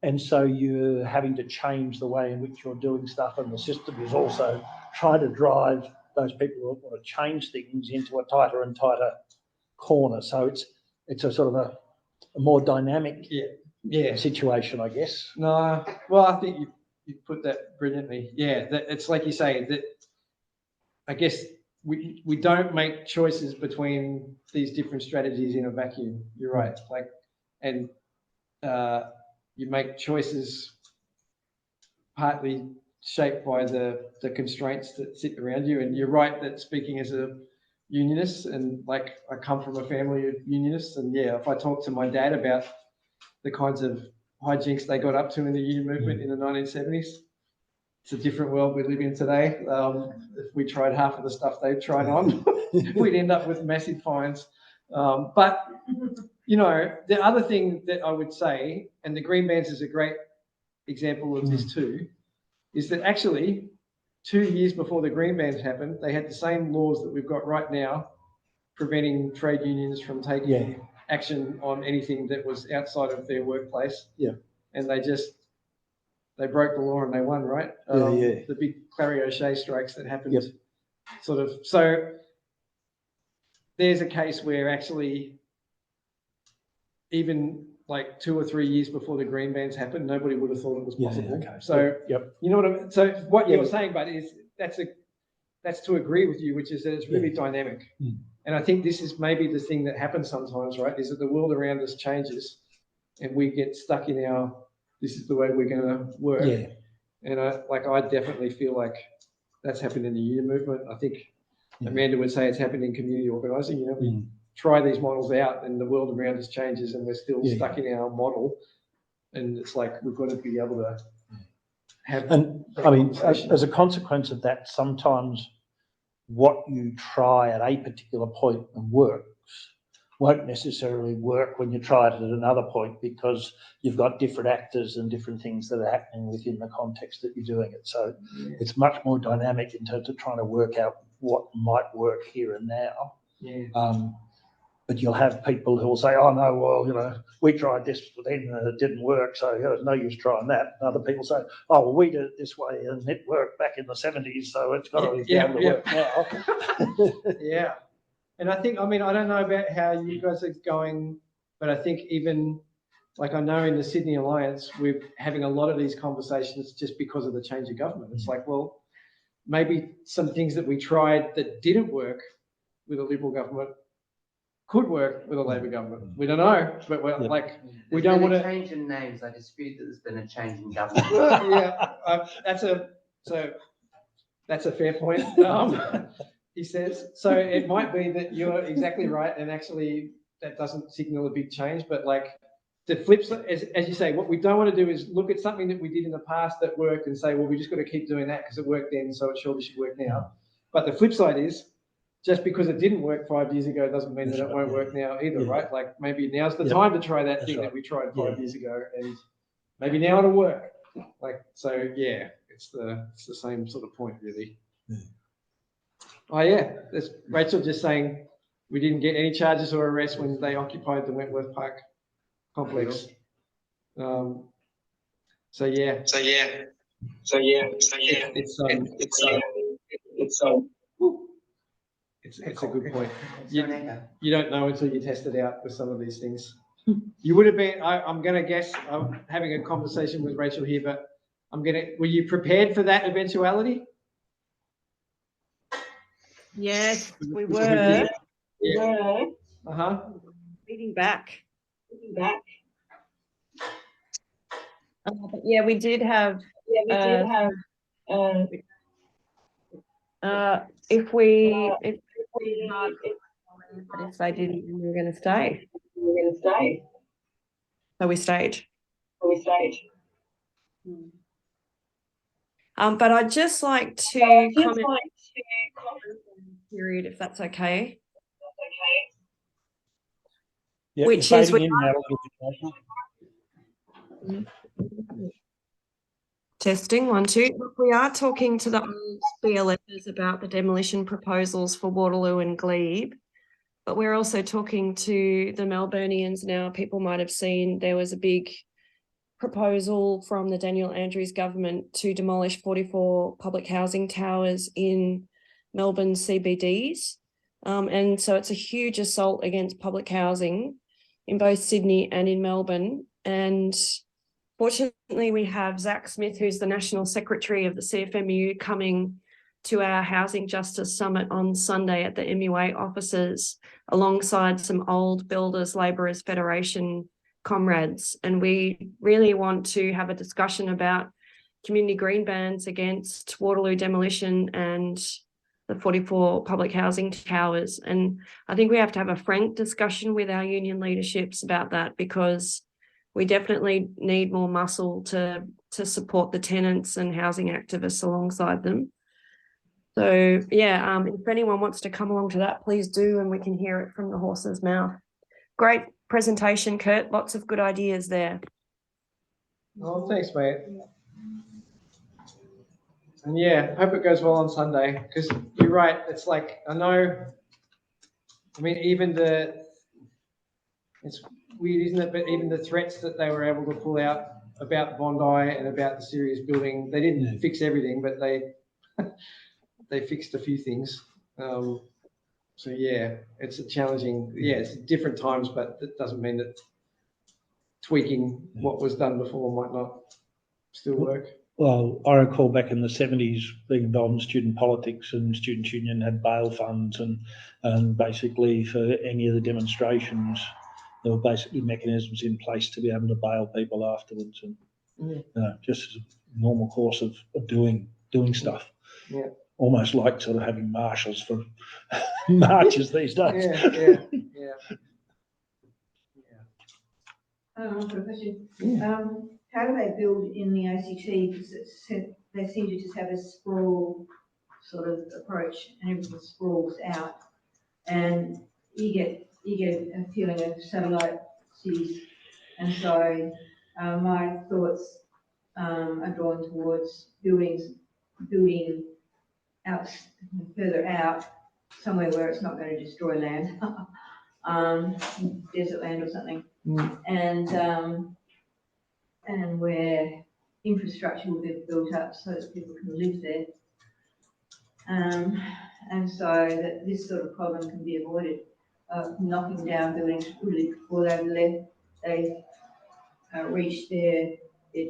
And so you're having to change the way in which you're doing stuff, and the system is also trying to drive those people who want to change things into a tighter and tighter corner. So it's a sort of a more dynamic situation, I guess. No, well, I think you put that brilliantly. Yeah, it's like you say, that I guess we don't make choices between these different strategies in a vacuum. You're right. Like, and you make choices partly shaped by the constraints that sit around you. And you're right that speaking as a unionist, and like I come from a family of unionists, and if I talk to my dad about the kinds of hijinks they got up to in the union movement in the 1970s, it's a different world we live in today. If we tried half of the stuff they've tried on, we'd end up with massive fines. But, you know, the other thing that I would say, and the green bans is a great example of this too, is that actually 2 years before the green bans happened, they had the same laws that we've got right now preventing trade unions from taking action on anything that was outside of their workplace. Yeah. And they broke the law and they won, right? The big Clary O'Shea strikes that happened sort of. So there's a case where actually even like 2 or 3 years before the green bans happened, nobody would have thought it was possible. So you know what I mean? So what you're saying, but is that's to agree with you, which is that it's really dynamic. And I think this is maybe the thing that happens sometimes, right? Is that the world around us changes and we get stuck in our, this is the way we're going to work. Yeah. And I definitely feel like that's happened in the union movement. I think Amanda would say it's happened in community organising. You know, we try these models out and the world around us changes and we're still stuck in our model. And it's like, we've got to be able to have. And I mean, as a consequence of that, sometimes what you try at a particular point and works won't necessarily work when you try it at another point, because you've got different actors and different things that are happening within the context that you're doing it. So it's much more dynamic in terms of trying to work out what might work here and now. But you'll have people who will say, oh no, well, you know, we tried this then and it didn't work, so there's no use trying that. And other people say, oh, well, we did it this way and it worked back in the 70s, so it's got to be able to work now. And I think, I mean, I don't know about how you guys are going, but I think even, like I know in the Sydney Alliance, we're having a lot of these conversations just because of the change of government. It's like, well, maybe some things that we tried that didn't work with a Liberal government could work with a Labor government. We don't know, but we're like, we don't want to change in names. I dispute that there's been a change in government. That's a fair point. He says, so it might be that you're exactly right, and actually that doesn't signal a big change. But like the flip side, as you say, what we don't want to do is look at something that we did in the past that worked and say, well, we just got to keep doing that because it worked then, so it surely should work now. But the flip side is, just because it didn't work 5 years ago doesn't mean that it won't work now either, right? Like maybe now's the time to try that thing that we tried 5 years ago, and maybe now it'll work. Like, so it's the same sort of point really. Oh yeah, there's Rachel just saying We didn't get any charges or arrests when they occupied the Wentworth Park complex. So yeah. It's a good point. You don't know until you test it out with some of these things. You would have been, I'm going to guess, I'm having a conversation with Rachel here, but were you prepared for that eventuality? Yes, we were. Yeah. Uh-huh. Reading back. But yeah, we did have. If they didn't, we were going to stay. So we stayed. But I'd just like to comment period, if that's okay. Yeah, Which is testing 1, 2. Look, we are talking to the BLFs about the demolition proposals for Waterloo and Glebe, but we're also talking to the Melburnians now. People might have seen there was a big proposal from the Daniel Andrews government to demolish 44 public housing towers in Melbourne CBDs. And so it's a huge assault against public housing in both Sydney and in Melbourne. And fortunately, we have Zach Smith, who's the National Secretary of the CFMU, coming to our Housing Justice Summit on Sunday at the MUA offices, alongside some old Builders Labourers Federation comrades. And we really want to have a discussion about community green bans against Waterloo demolition and the 44 public housing towers. And I think we have to have a frank discussion with our union leaderships about that, because we definitely need more muscle to support the tenants and housing activists alongside them. So yeah, if anyone wants to come along to that, please do, and we can hear it from the horse's mouth. Great presentation, Kurt. Lots of good ideas there. Oh, thanks, mate. And yeah, hope it goes well on Sunday, because you're right. It's like, I mean, it's weird, isn't it? But even the threats that they were able to pull out about Bondi and about the Sirius building, they didn't fix everything, but they fixed a few things. So yeah, it's a challenging, it's different times, but that doesn't mean that tweaking what was done before might not still work. Well, I recall back in the 70s being involved in student politics, and Students' Union had bail funds, and basically for any of the demonstrations, there were basically mechanisms in place to be able to bail people afterwards, and just as a normal course of doing stuff. Yeah. Almost like sort of having marshals for marches these days. Yeah. I've got a question. Yeah. How do they build in the ACT? Because they seem to just have a sprawl sort of approach, and everything sprawls out, and you get a feeling of satellite cities. And so my thoughts are drawn towards building out further out, somewhere where it's not going to destroy land, desert land or something, and where infrastructure will be built up so that people can live there, and so that this sort of problem can be avoided, knocking down buildings really before they reach their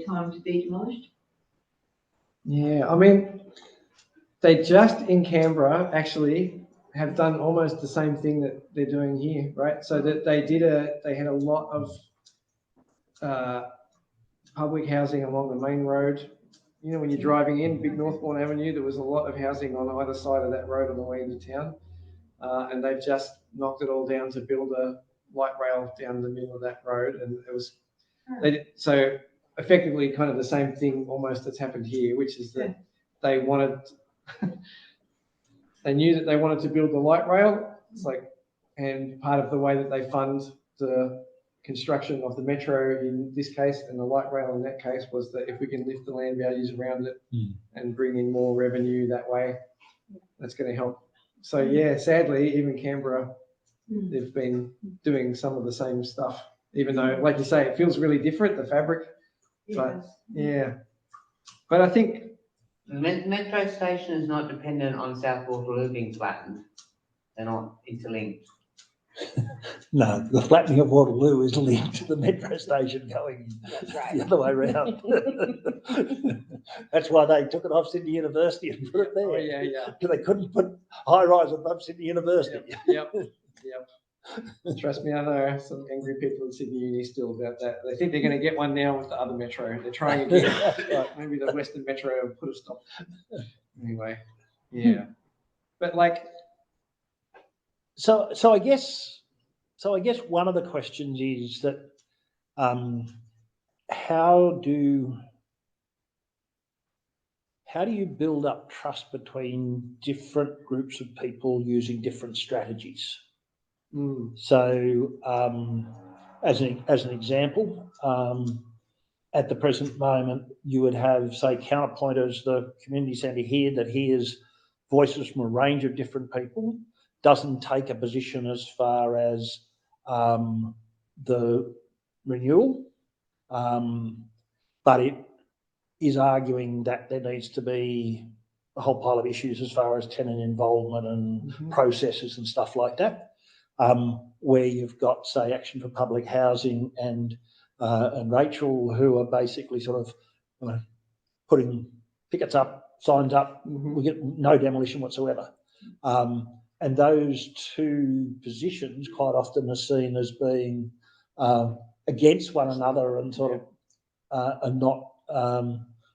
time to be demolished. Yeah, I mean, they just in Canberra actually have done almost the same thing that they're doing here, right? So that they had a lot of public housing along the main road. You know, when you're driving in Big Northbourne Avenue, there was a lot of housing on either side of that road on the way into town. And they've just knocked it all down to build a light rail down the middle of that road. And it was, so effectively kind of the same thing almost that's happened here, which is that they knew that they wanted to build the light rail. It's like, and part of the way that they fund the construction of the metro in this case and the light rail in that case was that if we can lift the land values around it and bring in more revenue that way, that's going to help. So yeah, sadly, even Canberra they've been doing some of the same stuff, even though, like you say, it feels really different, the fabric. But yeah, but I think The metro station is not dependent on South Waterloo being flattened. They're not interlinked. No, the flattening of Waterloo is linked to the metro station going That's right. the other way around. That's why they took it off Sydney University and put it there. oh yeah, Because they couldn't put high rise above Sydney University. yep. Trust me, I know some angry people in Sydney Uni still about that. They think they're going to get one now with the other metro. They're trying again. Right. Maybe the Western Metro will put a stop. Anyway, yeah. But like, So I guess one of the questions is that how do you build up trust between different groups of people using different strategies? So as an example, at the present moment, you would have, say, Counterpoint as the community centre here that hears voices from a range of different people, doesn't take a position as far as the renewal, but it is arguing that there needs to be a whole pile of issues as far as tenant involvement and processes and stuff like that. Where you've got, say, Action for Public Housing and Rachel, who are basically sort of putting pickets up, signs up, we get no demolition whatsoever. And those two positions quite often are seen as being against one another and sort of are not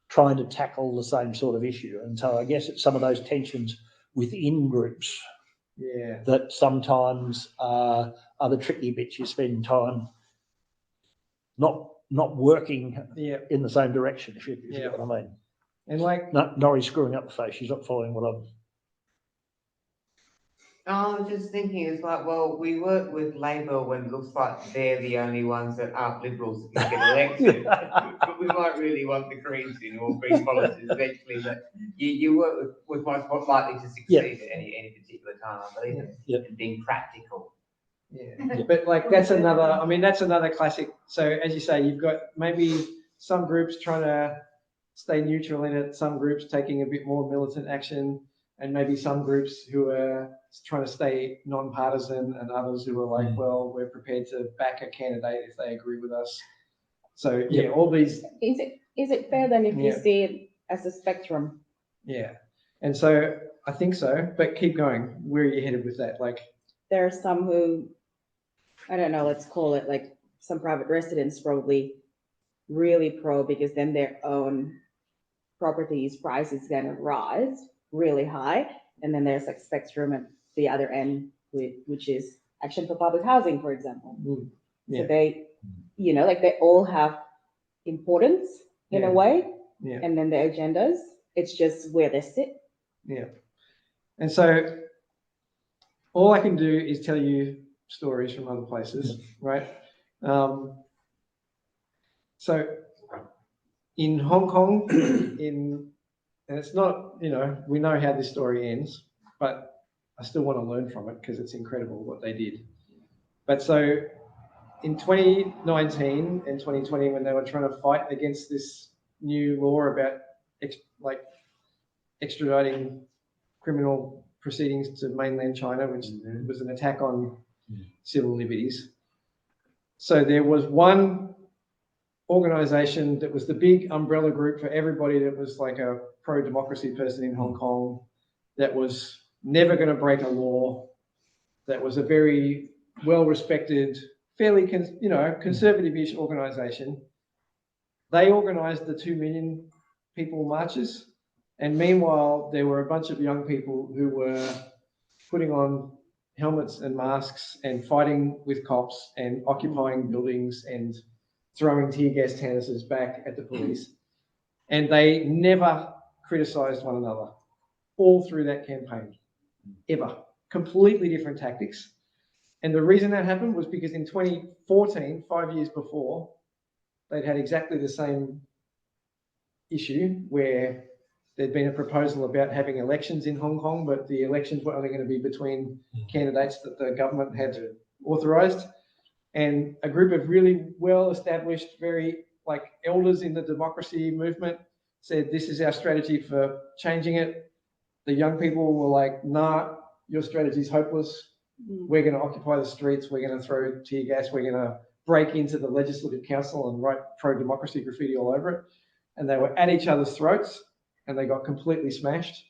trying to tackle the same sort of issue. And so I guess it's some of those tensions within groups that sometimes are the tricky bits. You spend time not working in the same direction, if you get what I mean. and like, Norrie's screwing up the face. She's not following what I'm... I was just thinking, it's like, well, we work with Labor when it looks like they're the only ones that aren't Liberals that can get elected. But we might really want the Greens in, or Green policies eventually, but you work with what's likely to succeed at any particular time, I believe, and being practical. But like, that's another classic. So as you say, you've got maybe some groups trying to stay neutral in it, some groups taking a bit more militant action, and maybe some groups who are trying to stay non-partisan, and others who are like, well, we're prepared to back a candidate if they agree with us. So all these. Is it fair then if you see it as a spectrum? Yeah, and so I think so, but keep going. Where are you headed with that? Like, There are some who, I don't know, let's call it like some private residents probably really pro, because then their own property's price is going to rise really high. And then there's like spectrum at the other end, which is Action for Public Housing, for example. So they, like they all have importance in a way, and then their agendas, it's just where they sit. And so all I can do is tell you stories from other places, right? So in Hong Kong, and it's not, we know how this story ends, but I still want to learn from it because it's incredible what they did. But so in 2019 and 2020, when they were trying to fight against this new law about extraditing criminal proceedings to mainland China, which was an attack on civil liberties. So there was one organisation that was the big umbrella group for everybody that was like a pro-democracy person in Hong Kong, that was never going to break a law, that was a very well-respected, fairly conservative-ish organisation. They organised the 2 million people marches, and meanwhile there were a bunch of young people who were putting on helmets and masks and fighting with cops and occupying buildings and throwing tear gas canisters back at the police. And they never criticised one another all through that campaign, ever. Completely different tactics. And the reason that happened was because in 2014, 5 years before, they'd had exactly the same issue where there'd been a proposal about having elections in Hong Kong, but the elections were only going to be between candidates that the government had authorised. And a group of really well-established, very like elders in the democracy movement said, this is our strategy for changing it. The young people were like, nah, your strategy is hopeless. We're going to occupy the streets. We're going to throw tear gas. We're going to break into the Legislative Council and write pro-democracy graffiti all over it. And they were at each other's throats and they got completely smashed.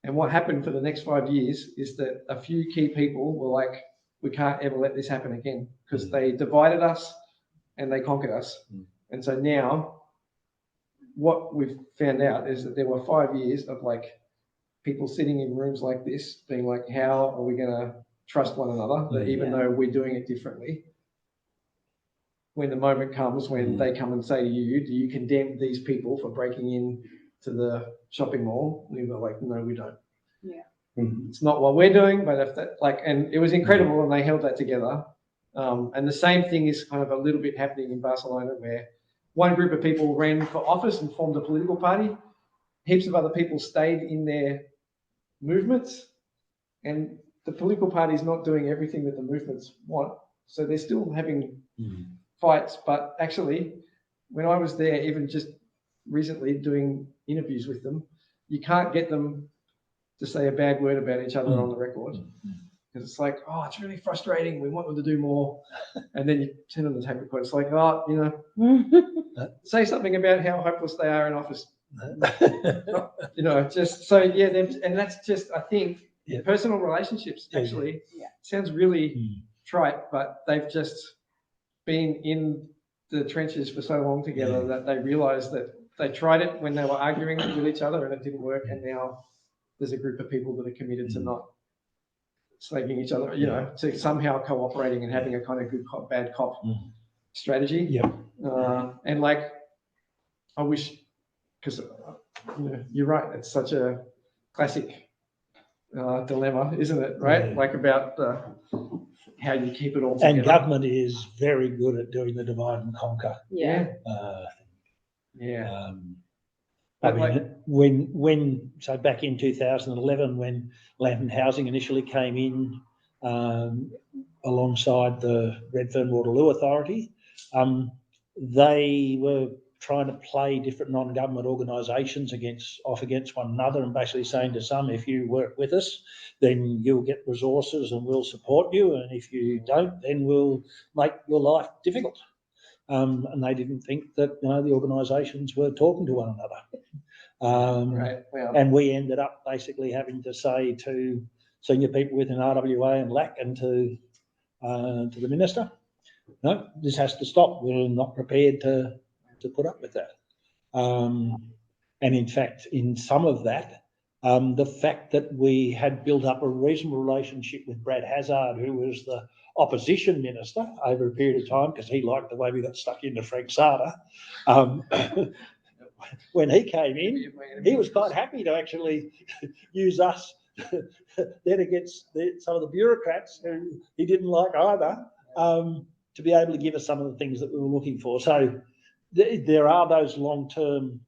And what happened for the next 5 years is that a few key people were like, we can't ever let this happen again, because they divided us and they conquered us. And so now what we've found out is that there were 5 years of like people sitting in rooms like this being like, how are we going to trust one another, that even though we're doing it differently, when the moment comes when they come and say to you, do you condemn these people for breaking in to the shopping mall? And you're like, no, we don't. Yeah. It's not what we're doing, but if that, like, and it was incredible and they held that together. And the same thing is kind of a little bit happening in Barcelona, where one group of people ran for office and formed a political party. Heaps of other people stayed in their movements, and the political party is not doing everything that the movements want. So they're still having fights. But actually, when I was there, even just recently doing interviews with them, you can't get them to say a bad word about each other on the record. Because it's like, oh, it's really frustrating. We want them to do more. And then you turn on the tape recorder. It's like, oh, you know, say something about how hopeless they are in office. You know, just so, yeah. And that's just, I think, personal relationships actually sounds really trite, but they've just been in the trenches for so long together that they realised that they tried it when they were arguing with each other and it didn't work. And now there's a group of people that are committed to not slagging each other, you know, to somehow cooperating and having a kind of good cop, bad cop strategy. And like, I wish, because you know, you're right, it's such a classic dilemma, isn't it? Right? Like about how you keep it all together. And government is very good at doing the divide and conquer. I mean, so back in 2011, when Land and Housing initially came in alongside the Redfern-Waterloo Authority, they were trying to play different non-government organisations off against one another, and basically saying to some, if you work with us, then you'll get resources and we'll support you, and if you don't, then we'll make your life difficult. And they didn't think that, you know, the organisations were talking to one another. And we ended up basically having to say to senior people within RWA and LAC and to the minister, no, this has to stop. We're not prepared to put up with that. And in fact, in some of that, the fact that we had built up a reasonable relationship with Brad Hazzard, who was the opposition minister over a period of time, because he liked the way we got stuck into Frank Sada. When he came in, he was quite happy to actually use us then against some of the bureaucrats who he didn't like either, to be able to give us some of the things that we were looking for. So there are those long-term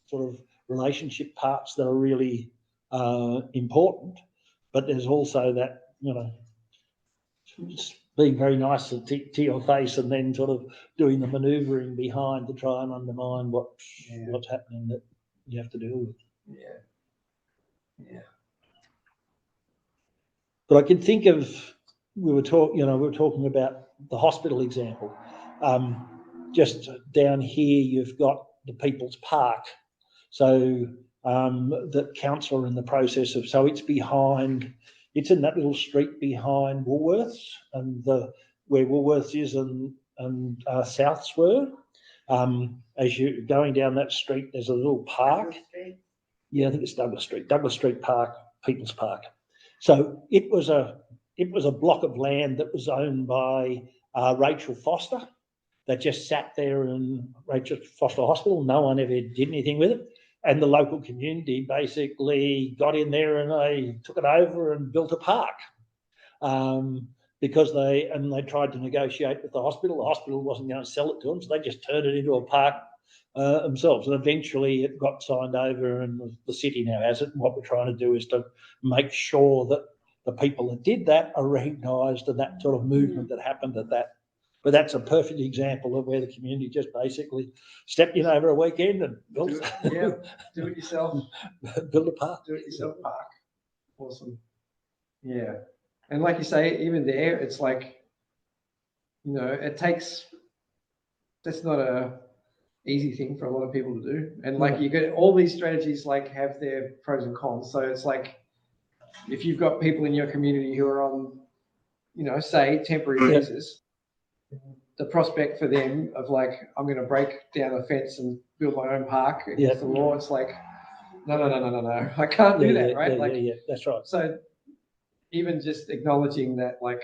sort of relationship parts that are really important, but there's also that, you know, just being very nice to your face and then sort of doing the manoeuvring behind to try and undermine what's happening that you have to deal with. But I can think of, we were talking about the hospital example. Just down here, you've got the People's Park. So the council are in the process of, so it's in that little street behind Woolworths, and where Woolworths is and Souths were. As you're going down that street, there's a little park. Yeah, I think it's Douglas Street Park, People's Park. So it was a block of land that was owned by Rachel Foster, that just sat there in Rachel Foster Hospital. No one ever did anything with it. And the local community basically got in there and they took it over and built a park. Because they tried to negotiate with the hospital. The hospital wasn't going to sell it to them, so they just turned it into a park themselves. And eventually it got signed over and the city now has it. And what we're trying to do is to make sure that the people that did that are recognised and that sort of movement that happened at that. But that's a perfect example of where the community just basically stepped in over a weekend and built, do it yourself. build a park. Do it yourself park. Awesome. Yeah. And like you say, even there, it's like, you know, that's not a easy thing for a lot of people to do. And like you get all these strategies like have their pros and cons. So it's like, if you've got people in your community who are on, you know, say temporary visas, the prospect for them of like, I'm going to break down a fence and build my own park against the law. It's like, no, I can't do that, right? That's right. So even just acknowledging that, like,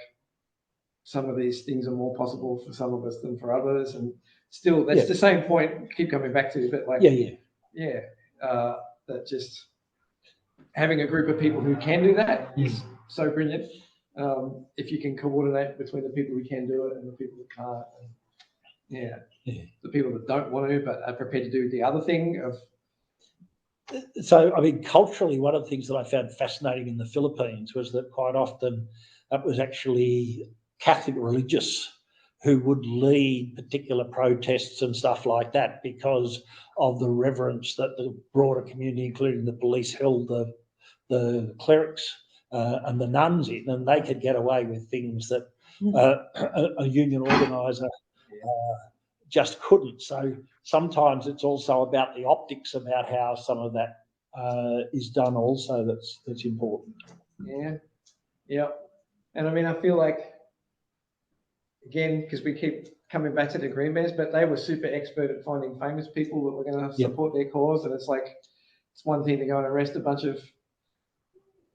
some of these things are more possible for some of us than for others, and still, that's the same point. Keep coming back to, but like, that just having a group of people who can do that is so brilliant. If you can coordinate between the people who can do it and the people that can't, and the people that don't want to but are prepared to do the other thing of. So, I mean, culturally, one of the things that I found fascinating in the Philippines was that quite often it was actually Catholic religious who would lead particular protests and stuff like that because of the reverence that the broader community, including the police, held the clerics and the nuns in, and they could get away with things that a union organiser just couldn't. So sometimes it's also about the optics about how some of that is done also that's important. Yeah. And I mean, I feel like, again, because we keep coming back to the Green Bears, but they were super expert at finding famous people that were going to support their cause. And it's like, it's one thing to go and arrest a bunch of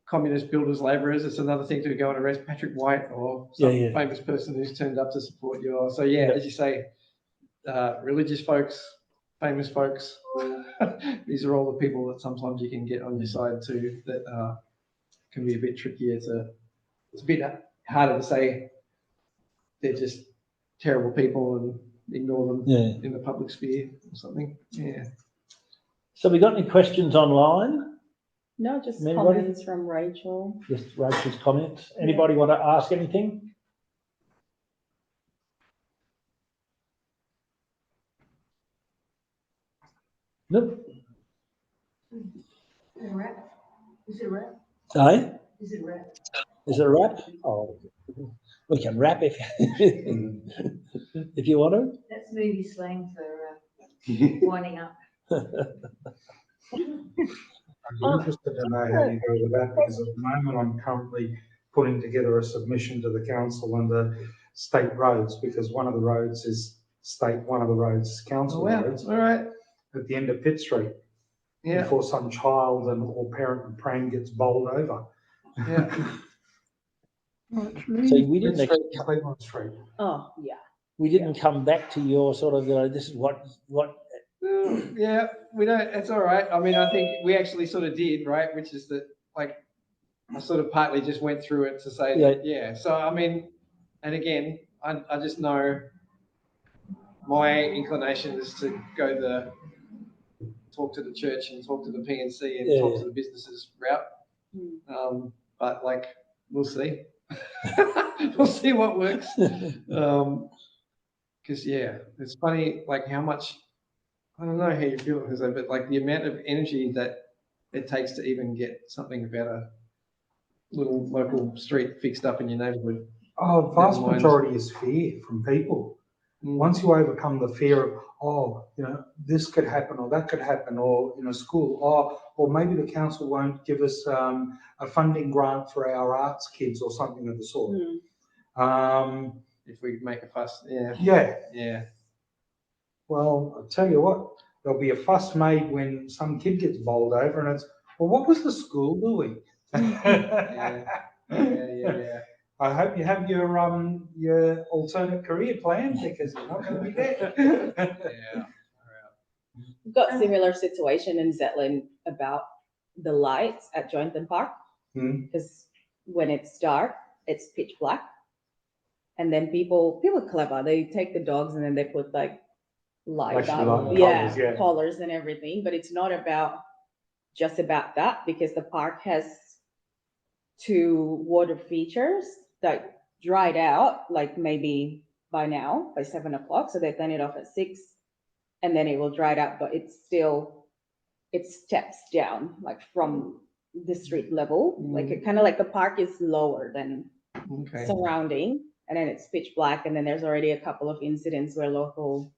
communist builders, labourers. It's another thing to go and arrest Patrick White or some famous person who's turned up to support you. So as you say, religious folks, famous folks, these are all the people that sometimes you can get on your side too, that can be a bit trickier to, it's a bit harder to say they're just terrible people and ignore them in the public sphere or something. So we got any questions online? No, just comments from Rachel. Just Rachel's comments. Anybody want to ask anything? Nope. Is it a wrap? Is it a wrap? Aye? Is it a wrap? Is it a wrap? Oh, we can wrap if if you want to. That's movie slang for winding up. I'm interested to know how you go with that, because at the moment I'm currently putting together a submission to the council under state roads, because one of the roads is state, one of the roads is council roads. All right. At the end of Pitt Street. Before some child or parent and praying gets bowled over. So we didn't Cleveland Street. Oh, yeah. We didn't come back to your sort of, this is what. Yeah, we don't. It's all right. I mean, I think we actually sort of did, right? Which is that, like, I sort of partly just went through it to say that, So I mean, and again, I just know my inclination is to go talk to the church and talk to the PNC and talk to the businesses route. But like, we'll see. We'll see what works. Because it's funny, like how much, I don't know how you feel, but like the amount of energy that it takes to even get something about a little local street fixed up in your neighbourhood. Oh, vast majority is fear from people. Once you overcome the fear of, this could happen or that could happen, or, school, or maybe the council won't give us a funding grant for our arts kids or something of the sort. If we make a fuss, Well, I'll tell you what, there'll be a fuss made when some kid gets bowled over and it's, well, what was the school doing? I hope you have your alternate career plan, because you're not going to be there. We've got a similar situation in Zetland about the lights at Joynton Park, because when it's dark, it's pitch black, and then people are clever. They take the dogs and then they put like light Actually, up, like the yeah, colours, yeah. colors and everything, but it's not about just about that, because the park has 2 water features that dried out, like maybe by now, by 7 o'clock, so they turn it off at 6, and then it will dry it out, but it's still, it steps down, like from the street level, like it kind of like the park is lower than Okay. surrounding, and then it's pitch black, and then there's already a couple of incidents where local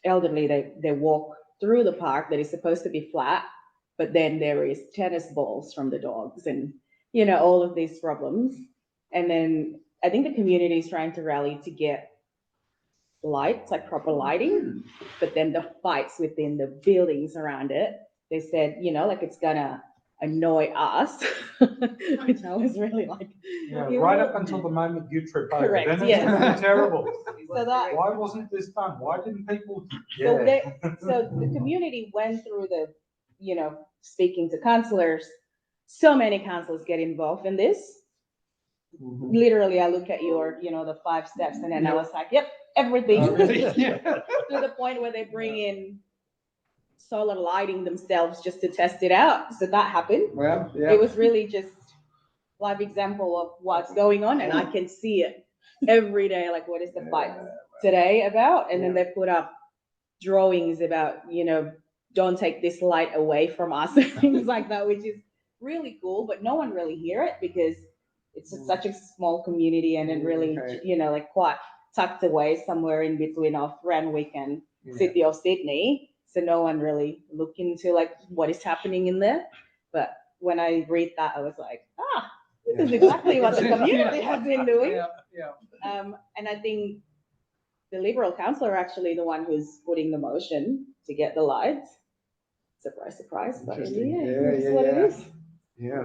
elderly, they walk through the park that is supposed to be flat, but then there is tennis balls from the dogs and, you know, all of these problems. And then I think the community is trying to rally to get lights, like proper lighting, but then the fights within the buildings around it, they said, you know, like it's gonna annoy us, which I was really like, Yeah, you right will- up until the moment you trip over, Correct, then it's yes. gonna be terrible. So that, Why wasn't this done? Why didn't people? so Yeah. they, so the community went through the, you know, speaking to councillors. So many councillors get involved in this. Mhm. Literally, I look at your, you know, the 5 steps, and then I was like, yep, everything. Oh, really? Yeah. To the point where they bring in solar lighting themselves just to test it out. So that happened. Well, yeah. It was really just live example of what's going on, and I can see it every day. Like, what is the fight today about? And then they put up drawings about, you know, don't take this light away from us, and things like that, which is really cool. But no one really hear it because it's such a small community, and it really, Okay. you know, like quite tucked away somewhere in between of Randwick and City of Sydney. So no one really looked into like what is happening in there. But when I read that, I was like, this is exactly what the community has been doing. Yeah. And I think the Liberal councillor actually the one who's putting the motion to get the lights. Surprise, surprise. But Interesting. yeah, Yeah, that's yeah, what yeah. it is. Yeah.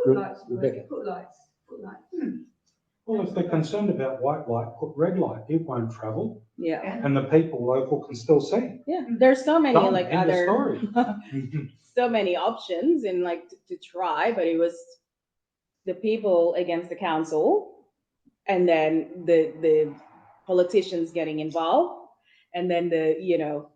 Put lights, Rebecca. put lights, put lights. Well, if they're concerned about white light, put red light. It won't travel, Yeah. and the people local can still see. Yeah. There's so many Done. like End of other story. so many options and like to try, but it was the people against the council, and then the politicians getting involved, and then the, you know,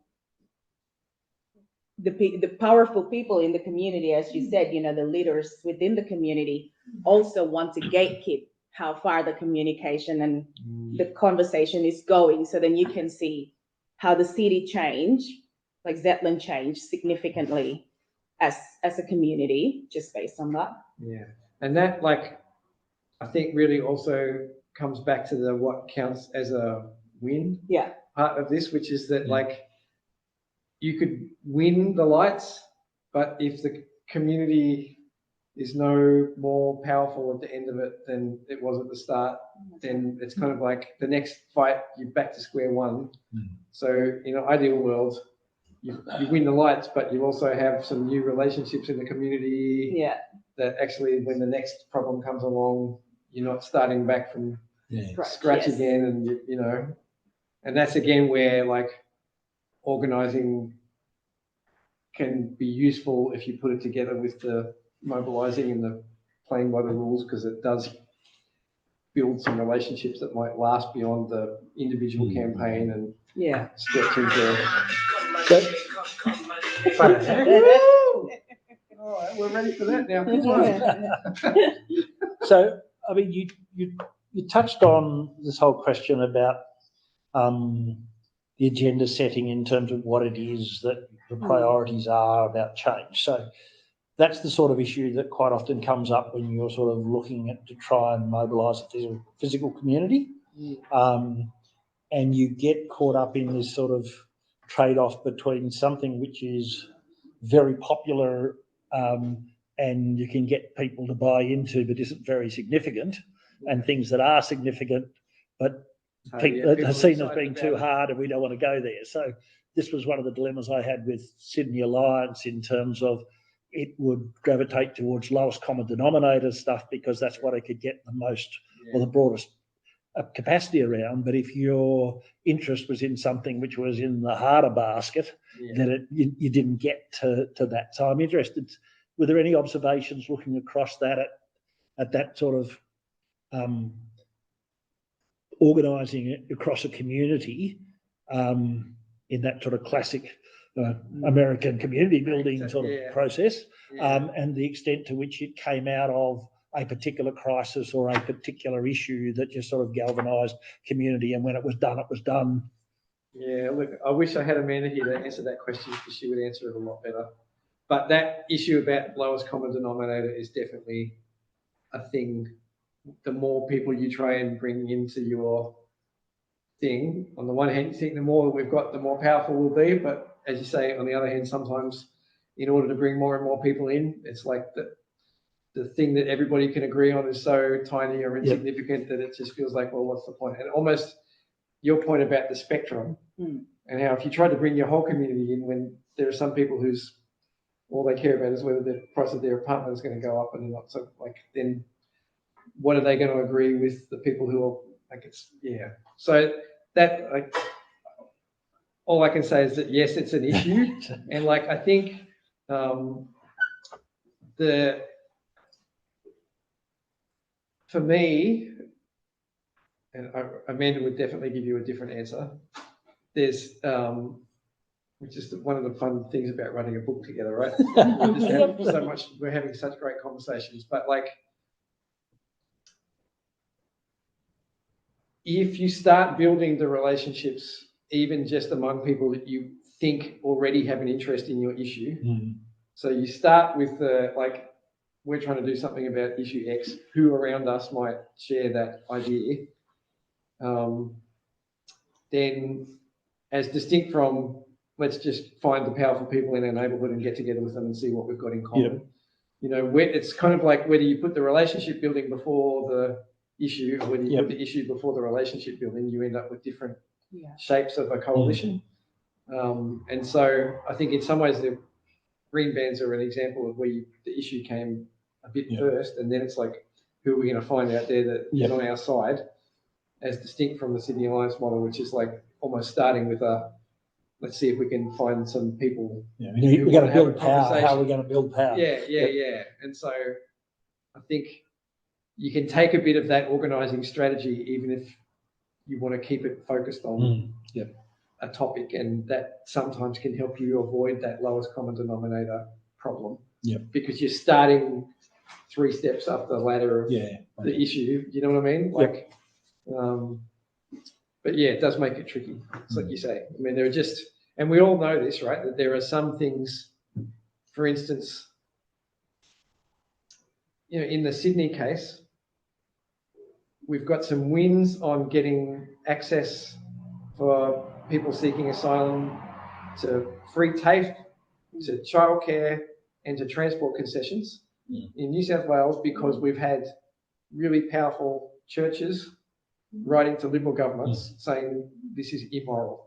the powerful people in the community, as you said, you know, the leaders within the community also want to gatekeep how far the communication and the conversation is going. So then you can see how the city changed, like Zetland changed significantly as a community, just based on that. Yeah. And that, like, I think really also comes back to the what counts as a win Yeah. part of this, which is that like you could win the lights, but if the community is no more powerful at the end of it than it was at the start, then it's kind of like the next fight, you're back to square one. So in an ideal world, you win the lights, but you also have some new relationships in the community. Yeah. That actually, when the next problem comes along, you're not starting back from scratch Yes. again, and you know, and that's again where like organising can be useful if you put it together with the mobilising and the playing by the rules, because it does build some relationships that might last beyond the individual campaign and Yeah. stretch into. All right, we're ready for that now. Good one. So, I mean, you touched on this whole question about the agenda setting in terms of what it is that the priorities are about change. So that's the sort of issue that quite often comes up when you're sort of looking at to try and mobilise a physical community. And you get caught up in this sort of trade-off between something which is very popular and you can get people to buy into but isn't very significant, and things that are significant but people are seen as being too hard and we don't want to go there. So this was one of the dilemmas I had with Sydney Alliance in terms of it would gravitate towards lowest common denominator stuff because that's what it could get the most or the broadest capacity around. But if your interest was in something which was in the harder basket, then you didn't get to that. So I'm interested, were there any observations looking across that at that sort of organising it across a community in that sort of classic American community building sort of process, and the extent to which it came out of a particular crisis or a particular issue that just sort of galvanised community, and when it was done, it was done. Yeah, look, I wish I had Amanda here to answer that question because she would answer it a lot better. But that issue about lowest common denominator is definitely a thing. The more people you try and bring into your thing, on the one hand, you think the more we've got, the more powerful we'll be. But as you say, on the other hand, sometimes in order to bring more and more people in, it's like the thing that everybody can agree on is so tiny or insignificant that it just feels like, well, what's the point? And almost your point about the spectrum and how if you try to bring your whole community in when there are some people whose all they care about is whether the price of their apartment is going to go up and not, so like then what are they going to agree with the people who are like it's so that like all I can say is that yes, it's an issue. And like I think for me, and Amanda would definitely give you a different answer, there's which is one of the fun things about writing a book together, right? We're having such great conversations, but like if you start building the relationships even just among people that you think already have an interest in your issue, so you start with the like we're trying to do something about issue X, who around us might share that idea, then as distinct from let's just find the powerful people in our neighbourhood and get together with them and see what we've got in common. You know, it's kind of like whether you put the relationship building before the issue or whether you put the issue before the relationship building, you end up with different shapes of a coalition. And so I think in some ways the green bands are an example of where the issue came a bit first, and then it's like, who are we going to find out there that is on our side, as distinct from the Sydney Alliance model, which is like almost starting with let's see if we can find some people. We're going to build power. How are we going to build power? Yeah. And so I think you can take a bit of that organising strategy, even if you want to keep it focused on a topic, and that sometimes can help you avoid that lowest common denominator problem. Because you're starting 3 steps up the ladder of the issue. You know what I mean? Like, but yeah, it does make it tricky. It's like you say. I mean, there are just, and we all know this, right? That there are some things, for instance, you know, in the Sydney case, we've got some wins on getting access for people seeking asylum to free TAFE, to childcare, and to transport concessions in New South Wales because we've had really powerful churches writing to Liberal governments saying this is immoral.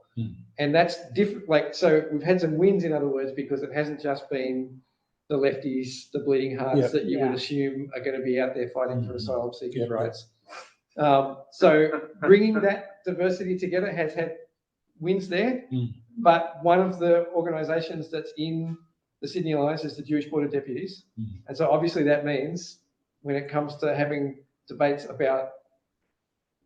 And that's different. Like, so we've had some wins, in other words, because it hasn't just been the lefties, the bleeding hearts that you would assume are going to be out there fighting for asylum seekers' rights. So bringing that diversity together has had wins there. But one of the organisations that's in the Sydney Alliance is the Jewish Board of Deputies. And so obviously that means when it comes to having debates about,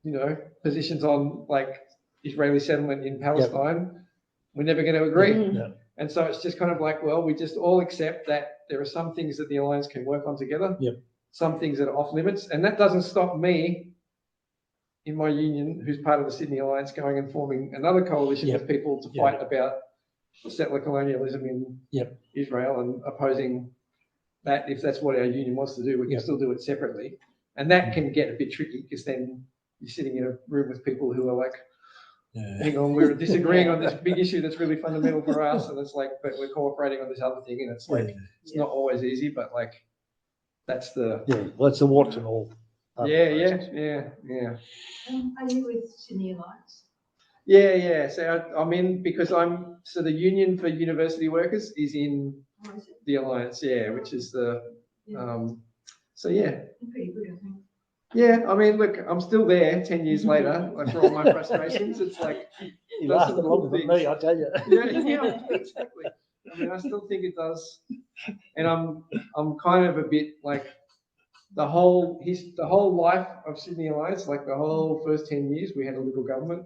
you know, positions on like Israeli settlement in Palestine, we're never going to agree. And so it's just kind of like, well, we just all accept that there are some things that the Alliance can work on together, some things that are off limits. And that doesn't stop me in my union, who's part of the Sydney Alliance, going and forming another coalition of people to fight about settler colonialism in Israel and opposing that. If that's what our union wants to do, we can still do it separately. And that can get a bit tricky because then you're sitting in a room with people who are like, hang on, we're disagreeing on this big issue that's really fundamental for us. And it's like, but we're cooperating on this other thing. And it's like, it's not always easy, but like, that's the... well, it's the warts and all. Are you with Sydney Alliance? Yeah. So I'm in because so the Union for University Workers is in the Alliance, which is the, so Pretty good, I think. Yeah, I mean, look, I'm still there 10 years later, like for all my frustrations. It's like, You lasted longer than me, I tell you. Yeah, exactly. I mean, I still think it does. And I'm kind of a bit like the whole life of Sydney Alliance, like the whole first 10 years, we had a Liberal government.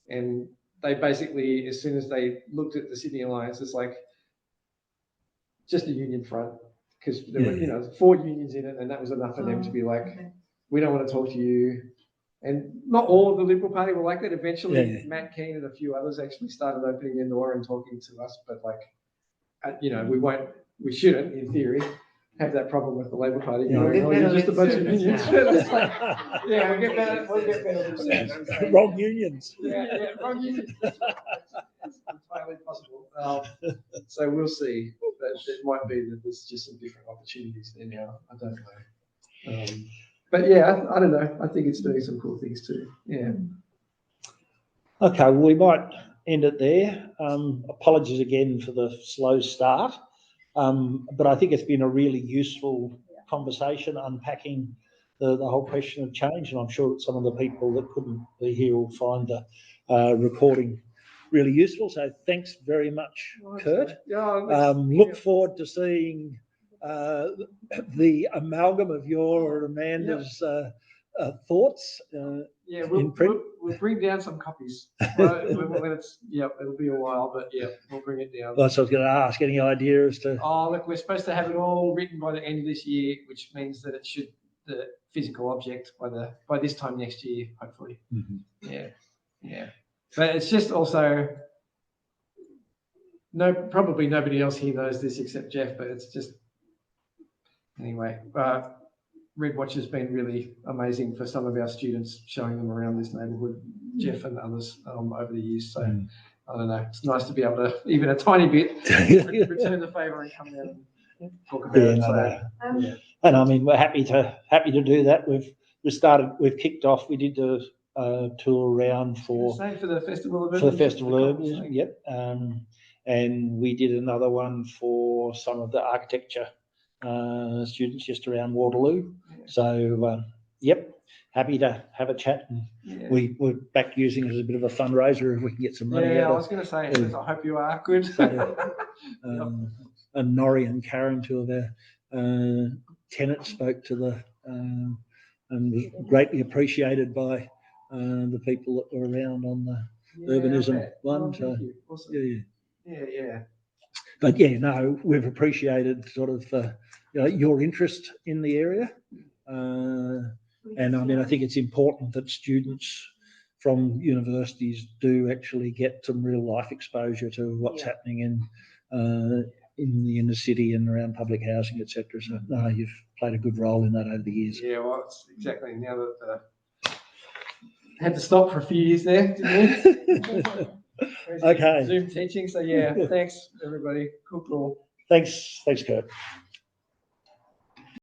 And they basically, as soon as they looked at the Sydney Alliance, it's like just a union front, because there were, you know, 4 unions in it, and that was enough for them to be like, Okay. we don't want to talk to you. And not all of the Liberal Party were like that. Eventually, Matt Keane and a few others actually started opening their door and talking to us. But like, you know, we shouldn't, in theory, have that problem with the Labor Party going, oh, you're just a bunch of unions. It's like, yeah, we'll get better themselves. Wrong unions. Yeah, wrong unions. That's right. It's entirely possible. So we'll see. But it might be that there's just some different opportunities there now. I don't know. But yeah, I don't know. I think it's doing some cool things too. Yeah. Okay, well, we might end it there. Apologies again for the slow start, but I think it's been a really useful conversation unpacking the whole question of change, and I'm sure that some of the people that couldn't be here will find the recording really useful. So thanks very much, Kurt. Look forward to seeing the amalgam of your and Amanda's thoughts. Yeah, in print. we'll bring down some copies. When it's, it'll be a while, but yeah, we'll bring it down. Well, so I was going to ask, any idea as to? Oh, look, we're supposed to have it all written by the end of this year, which means that it should, the physical object by this time next year, hopefully. Mm-hmm. Yeah. But it's just also, probably nobody else here knows this except Jeff, but it's just, anyway, REDWatch has been really amazing for some of our students, showing them around this neighbourhood, Jeff and others over the years. So I don't know, it's nice to be able to, even a tiny bit, return the favour and come down and talk about it. And I mean, we're happy to do that. We've kicked off. We did the tour around for the festival of for the festival of yep, and we did another one for some of the architecture students just around Waterloo. So yep, happy to have a chat, and we're back using it as a bit of a fundraiser if we can get some money. Yeah, I was going to say, I hope you are good. And Norrie and Karen, 2 of our tenants, spoke to the and was greatly appreciated by the people that were around on the urbanism one. So awesome. Yeah. But yeah, no, we've appreciated sort of your interest in the area, and I mean, I think it's important that students from universities do actually get some real life exposure to what's happening in the inner city and around public housing, etc. So no, you've played a good role in that over the years. Yeah, well, it's exactly now that had to stop for a few years there, didn't we? Okay. Zoom teaching. So yeah, thanks everybody. Cool. Thanks, Kurt.